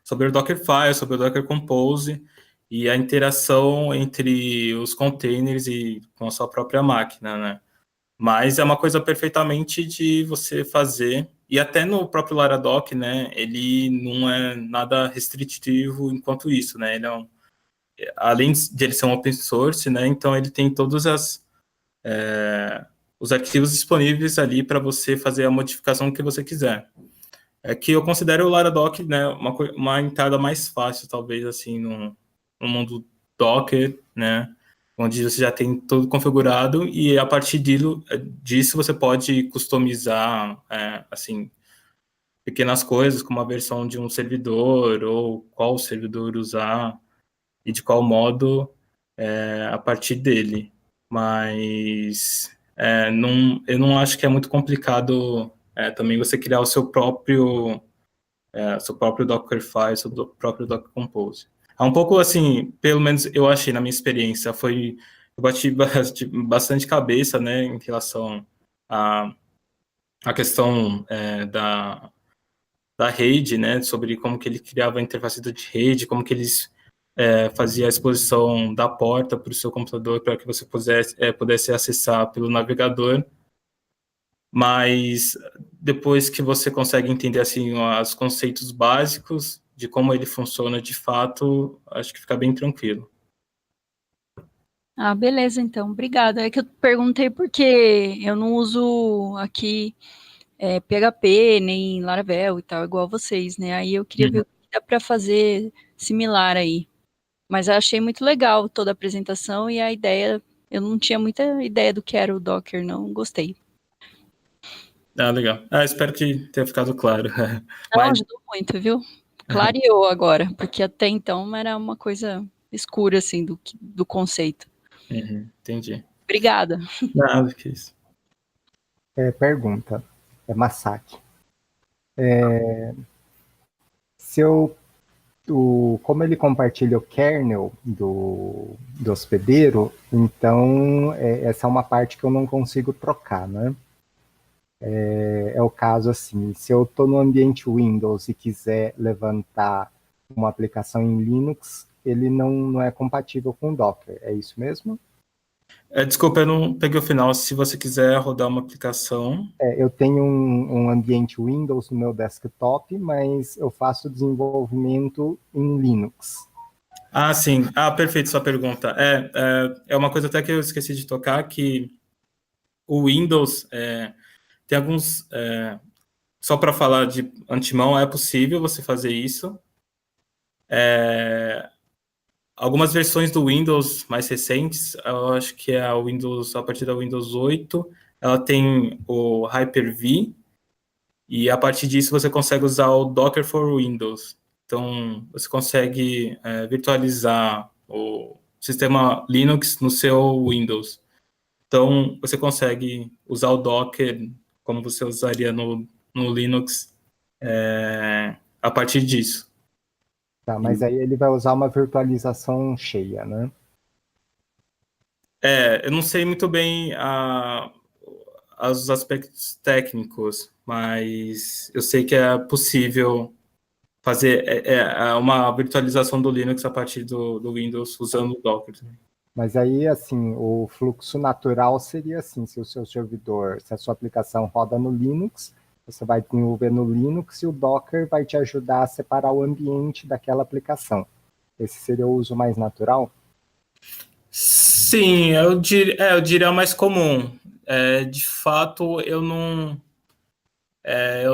o Dockerfile, sobre o Docker Compose e a interação entre os containers e com a sua própria máquina, né? Mas é uma coisa perfeitamente de você fazer, e até no próprio Laradoc, né, ele não é nada restritivo enquanto isso, né? Ele além de ele ser um open source, né, então ele tem todos os arquivos disponíveis ali para você fazer a modificação que você quiser. É que eu considero o Laradoc, né, uma entrada mais fácil, talvez, assim, no mundo Docker, né, onde você já tem tudo configurado e a partir disso você pode customizar, assim, pequenas coisas, como a versão de um servidor ou qual servidor usar e de qual modo a partir dele. Mas eu não acho que é muito complicado também você criar o seu próprio Dockerfile, seu próprio Docker Compose. É um pouco assim, pelo menos eu achei na minha experiência, eu bati bastante cabeça, né, em relação à questão da rede, né, sobre como que ele criava a interface de rede, como que eles fazia a exposição da porta para o seu computador para que você pudesse acessar pelo navegador. Mas depois que você consegue entender assim os conceitos básicos de como ele funciona de fato, acho que fica bem tranquilo. Ah, beleza, então. Obrigada. É que eu perguntei porque eu não uso aqui PHP, nem Laravel e tal, igual vocês, né? Aí eu queria ver o que dá para fazer similar aí. Mas eu achei muito legal toda a apresentação e a ideia, eu não tinha muita ideia do que era o Docker, não gostei. Legal. Espero que tenha ficado claro. Não, Mas, ajudou muito, viu? Clareou agora, porque até então era uma coisa escura, assim, do conceito. entendi. Obrigada. Nada que isso. Pergunta. É Masaki. Se eu como ele compartilha o kernel do hospedeiro, então essa é uma parte que eu não consigo trocar, né? É o caso assim, se eu estou no ambiente Windows e quiser levantar uma aplicação em Linux, ele não é compatível com o Docker, é isso mesmo? Desculpa, eu não peguei o final. Se você quiser rodar uma aplicação... Eu tenho um ambiente Windows no meu desktop, mas eu faço desenvolvimento em Linux. Sim. Perfeito sua pergunta. É uma coisa até que eu esqueci de tocar, que o Windows tem alguns... só para falar de antemão, é possível você fazer isso. Algumas versões do Windows mais recentes, eu acho que a partir da Windows 8, ela tem o Hyper-V, e a partir disso você consegue usar o Docker for Windows. Então, você consegue virtualizar o sistema Linux no seu Windows. Então, você consegue usar o Docker como você usaria no Linux a partir disso. Tá, mas aí ele vai usar uma virtualização cheia, né? Eu não sei muito bem os aspectos técnicos, mas eu sei que é possível fazer uma virtualização do Linux a partir do Windows usando o Docker. Mas aí, assim, o fluxo natural seria assim, se o seu servidor, se a sua aplicação roda no Linux, você vai desenvolver no Linux e o Docker vai te ajudar a separar o ambiente daquela aplicação. Esse seria o uso mais natural? Sim, eu diria o mais comum. De fato, eu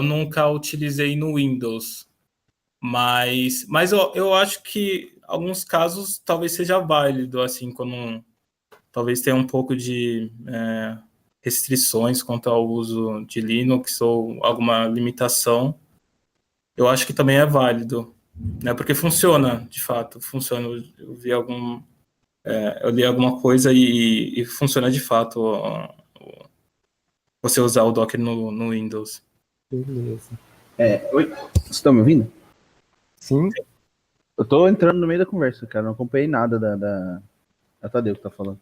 nunca utilizei no Windows, mas eu acho que em alguns casos talvez seja válido, assim, quando talvez tenha um pouco de restrições quanto ao uso de Linux ou alguma limitação. Eu acho que também é válido. né? Porque funciona, de fato, funciona. Eu vi eu li alguma coisa e funciona de fato você usar o Docker no Windows. Beleza. Oi, vocês estão me ouvindo? Sim, Eu tô entrando no meio da conversa, cara. Não acompanhei nada da Tadeu que tá falando.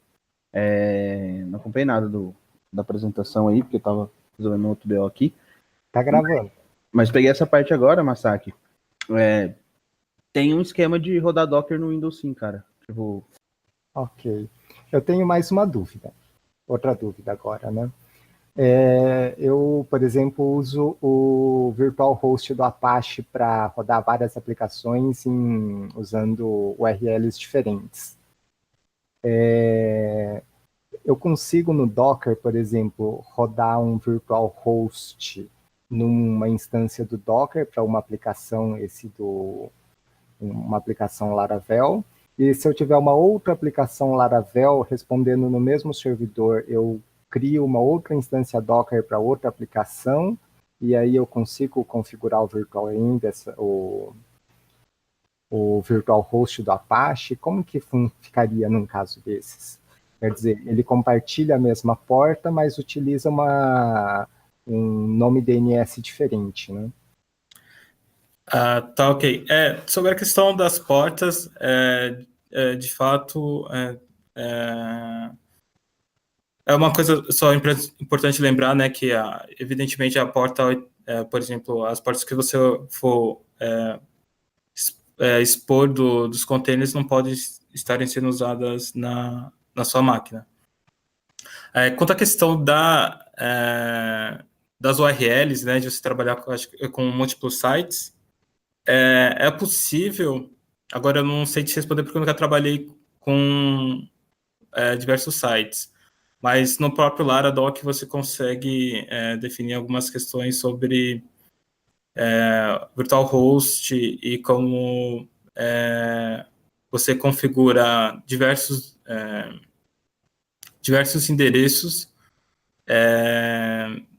Não acompanhei nada da apresentação aí, porque eu tava resolvendo outro BO aqui. tá gravando. Mas peguei essa parte agora, Masaki. Tem um esquema de rodar Docker no Windows sim, cara. Tipo, Ok. Eu tenho mais uma dúvida. Outra dúvida agora, né? Eu, por exemplo, uso o Virtual Host do Apache para rodar várias aplicações usando URLs diferentes. Eu consigo no Docker, por exemplo, rodar um Virtual Host numa instância do Docker para uma aplicação, uma aplicação Laravel. E se eu tiver uma outra aplicação Laravel respondendo no mesmo servidor, eu crio uma outra instância Docker para outra aplicação, e aí eu consigo configurar o Virtual Env, o Virtual Host do Apache. Como que ficaria num caso desses? Quer dizer, ele compartilha a mesma porta, mas utiliza um nome DNS diferente, né? Tá, ok. Sobre a questão das portas, de fato, é uma coisa só importante lembrar, né, que evidentemente a porta, por exemplo, as portas que você for expor dos containers não podem estarem sendo usadas na sua máquina. Quanto à questão das URLs, né, de você trabalhar com múltiplos sites, é possível. Agora eu não sei te responder porque eu nunca trabalhei com diversos sites, mas no próprio Laradoc você consegue definir algumas questões sobre virtual host e como você configura diversos endereços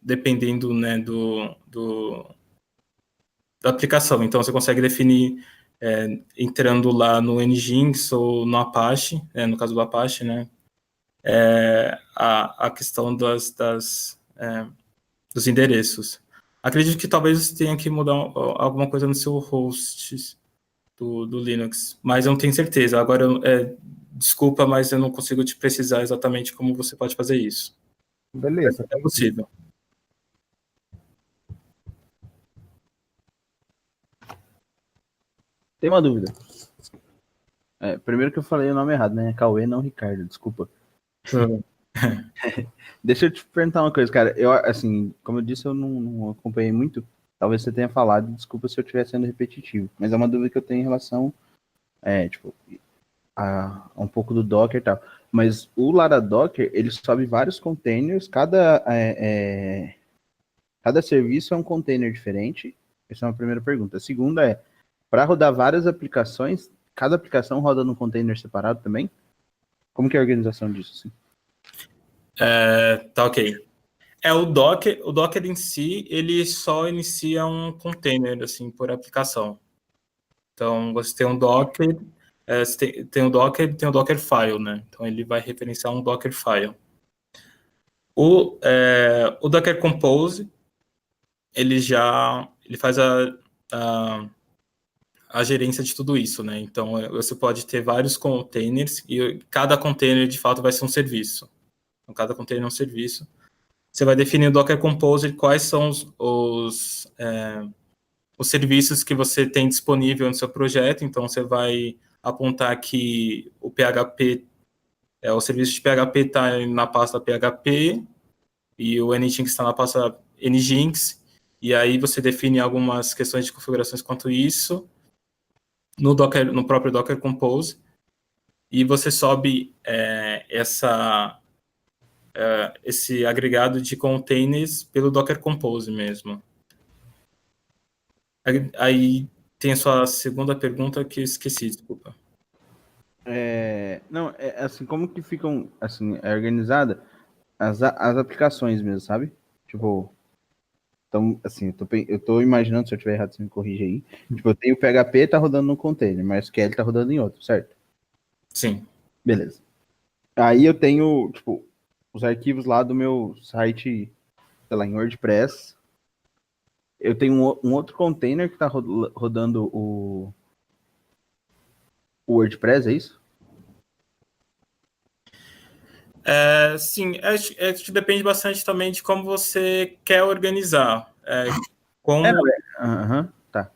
dependendo, né, da aplicação. Então você consegue definir entrando lá no Nginx ou no Apache, no caso do Apache, né, a questão dos endereços. Acredito que talvez você tenha que mudar alguma coisa no seu host do Linux, mas eu não tenho certeza. Agora, desculpa, mas eu não consigo te precisar exatamente como você pode fazer isso. Beleza. É possível. tem uma dúvida. Primeiro que eu falei o nome errado, né? Cauê, não Ricardo, desculpa. Deixa eu te perguntar uma coisa, cara. Eu, assim, como eu disse, eu não acompanhei muito. Talvez você tenha falado, desculpa se eu estiver sendo repetitivo. Mas é uma dúvida que eu tenho em relação, a um pouco do Docker e tal. Mas o Laradocker, ele sobe vários containers, cada serviço é um container diferente. Essa é uma primeira pergunta. A segunda é, para rodar várias aplicações, cada aplicação roda num container separado também? Como que é a organização disso? Assim? Tá, ok. O Docker em si, ele só inicia um container, assim, por aplicação. Então, você tem um Docker, você tem o Docker e tem o Dockerfile, né? Então, ele vai referenciar um Dockerfile. O Docker Compose, ele faz a gerência de tudo isso, né? Então, você pode ter vários containers e cada container, de fato, vai ser um serviço. Então, cada container é um serviço. Você vai definir o Docker Compose, quais são os serviços que você tem disponível no seu projeto. Então, você vai apontar que o PHP, o serviço de PHP está na pasta PHP e o Nginx está na pasta Nginx. E aí você define algumas questões de configurações quanto isso no próprio Docker Compose. E você sobe esse agregado de containers pelo Docker Compose mesmo. Aí tem a sua segunda pergunta que eu esqueci, desculpa. Não, assim, como que ficam, assim, organizada as aplicações mesmo, sabe? Tipo, Então, assim, eu tô imaginando, se eu tiver errado, você me corrige aí. Tipo, eu tenho o PHP, tá rodando num container, mas o SQL tá rodando em outro, certo? Sim. Beleza. Aí eu tenho, tipo, os arquivos lá do meu site, sei lá, em WordPress. Eu tenho um outro container que tá rodando o WordPress, é isso? Sim, acho que depende bastante também de como você quer organizar. Quão, Aham, tá.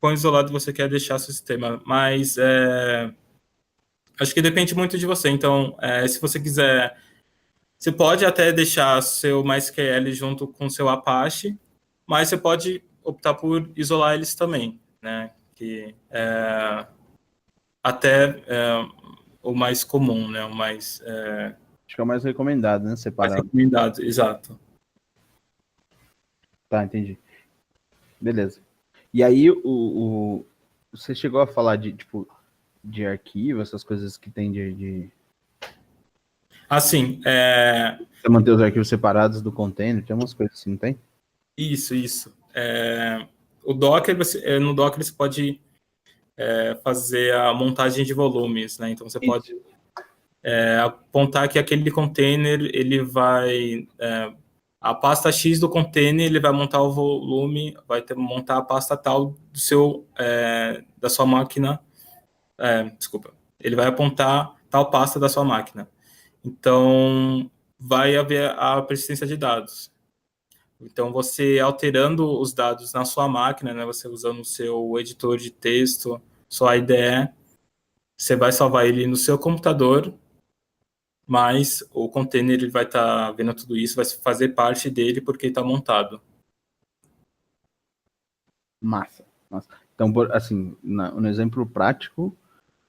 quão isolado você quer deixar seu sistema. Mas acho que depende muito de você. Então, se você quiser, você pode até deixar seu MySQL junto com seu Apache, mas você pode optar por isolar eles também, né? Que até o mais comum, né? O Acho que é o mais recomendado, né? mais Separado. recomendado, exato. Tá, entendi. Beleza. E aí, você chegou a falar de, tipo, de arquivo, essas coisas que tem de Assim, você manter os arquivos separados do container, tem umas coisas assim, não tem? isso. O Docker, no Docker você pode fazer a montagem de volumes, né? Então você pode apontar que aquele container, ele vai... a pasta X do container, ele vai montar o volume, montar a pasta tal da sua máquina. Desculpa. Ele vai apontar tal pasta da sua máquina. Então, vai haver a persistência de dados. Então, você alterando os dados na sua máquina, né, você usando o seu editor de texto, sua IDE, você vai salvar ele no seu computador, mas o container ele vai estar vendo tudo isso, vai fazer parte dele porque está montado. Massa. Então, assim, no exemplo prático,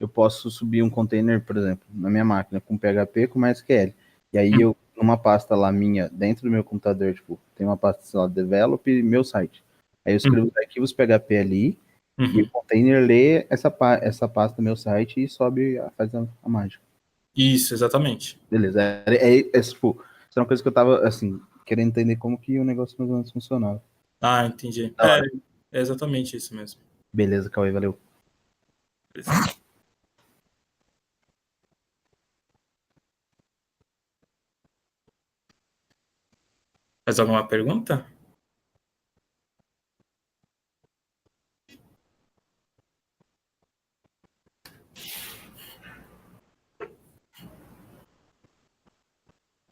eu posso subir um container, por exemplo, na minha máquina com PHP com MySQL. E aí eu, numa pasta lá minha, dentro do meu computador, tipo, tem uma pasta, sei lá, develop meu site. Aí eu escrevo os arquivos PHP ali, e o container lê essa pasta meu site e sobe, faz a mágica. Isso, exatamente. Beleza. Tipo, isso é uma coisa que eu tava, assim, querendo entender como que o negócio mais ou menos funcionava. Ah, entendi. Da hora. É exatamente isso mesmo. Beleza, Cauê, valeu. Mais alguma pergunta?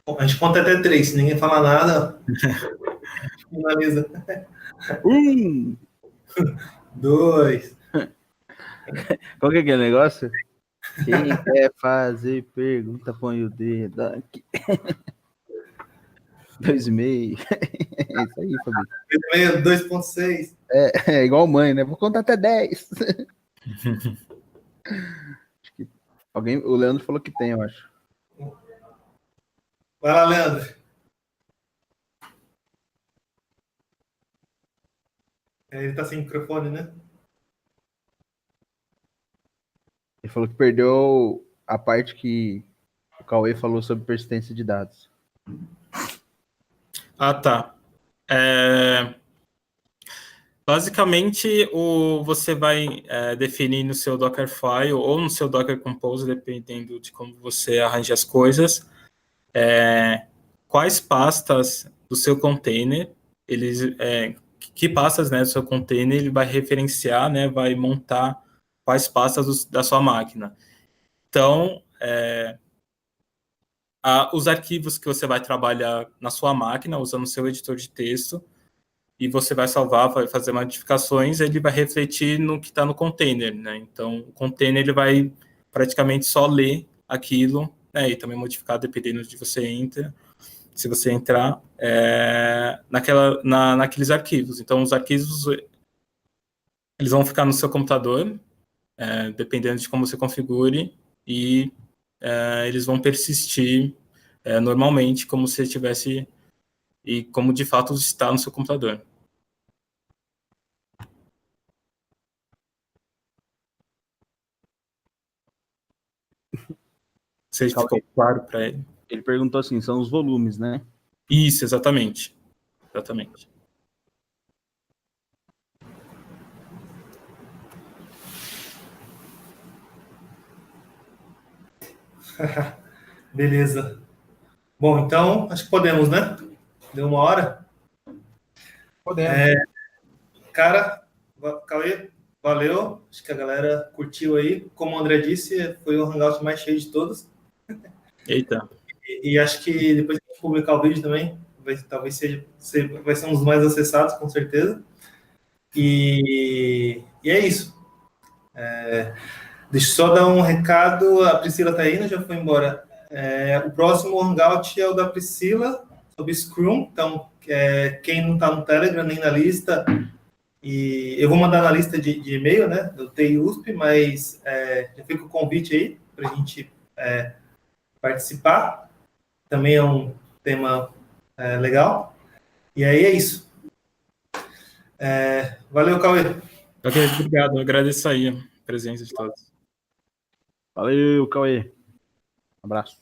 Bom, a gente conta até 3, se ninguém falar nada, finaliza. 2. Qual que é aquele negócio? Quem quer fazer pergunta, põe o dedo aqui. 2,5. É isso aí, Fabinho. 2.6. É igual mãe, né? Vou contar até 10. Acho que o Leandro falou que tem, eu acho. Vai lá, Leandro. Ele tá sem microfone, né? Ele falou que perdeu a parte que o Cauê falou sobre persistência de dados. Ah, tá. Basicamente, você vai definir no seu Dockerfile ou no seu Docker Compose, dependendo de como você arranja as coisas, quais pastas do seu container, que pastas, né, do seu container ele vai referenciar, né, vai montar quais pastas da sua máquina. Então, os arquivos que você vai trabalhar na sua máquina, usando o seu editor de texto, e você vai salvar, vai fazer modificações, ele vai refletir no que está no container, né? Então, o container ele vai praticamente só ler aquilo, né? E também modificar dependendo de você entra, se você entrar naqueles arquivos. Então, os arquivos eles vão ficar no seu computador, dependendo de como você configure, e eles vão persistir normalmente, como se estivesse e como de fato está no seu computador. Se ficou claro para ele. Ele perguntou assim, são os volumes, né? Isso, exatamente. Exatamente. Beleza. Bom, então, acho que podemos, né? Deu 1 hora. Podemos. Cara, Cauê, valeu. Acho que a galera curtiu aí. Como o André disse, foi o Hangout mais cheio de todos. Eita. E acho que depois que a gente publicar o vídeo também, talvez vai ser um dos mais acessados, com certeza. E é isso. Deixa eu só dar um recado. A Priscila tá indo, já foi embora. O próximo Hangout é o da Priscila, sobre Scrum. Então, quem não está no Telegram nem na lista, e eu vou mandar na lista de e-mail, né, do TI USP, mas já fica o convite aí para a gente participar. Também é um tema legal. E aí é isso. Valeu, Cauê. Ok, obrigado. Eu agradeço aí a presença de todos. Valeu, Cauê. Abraço.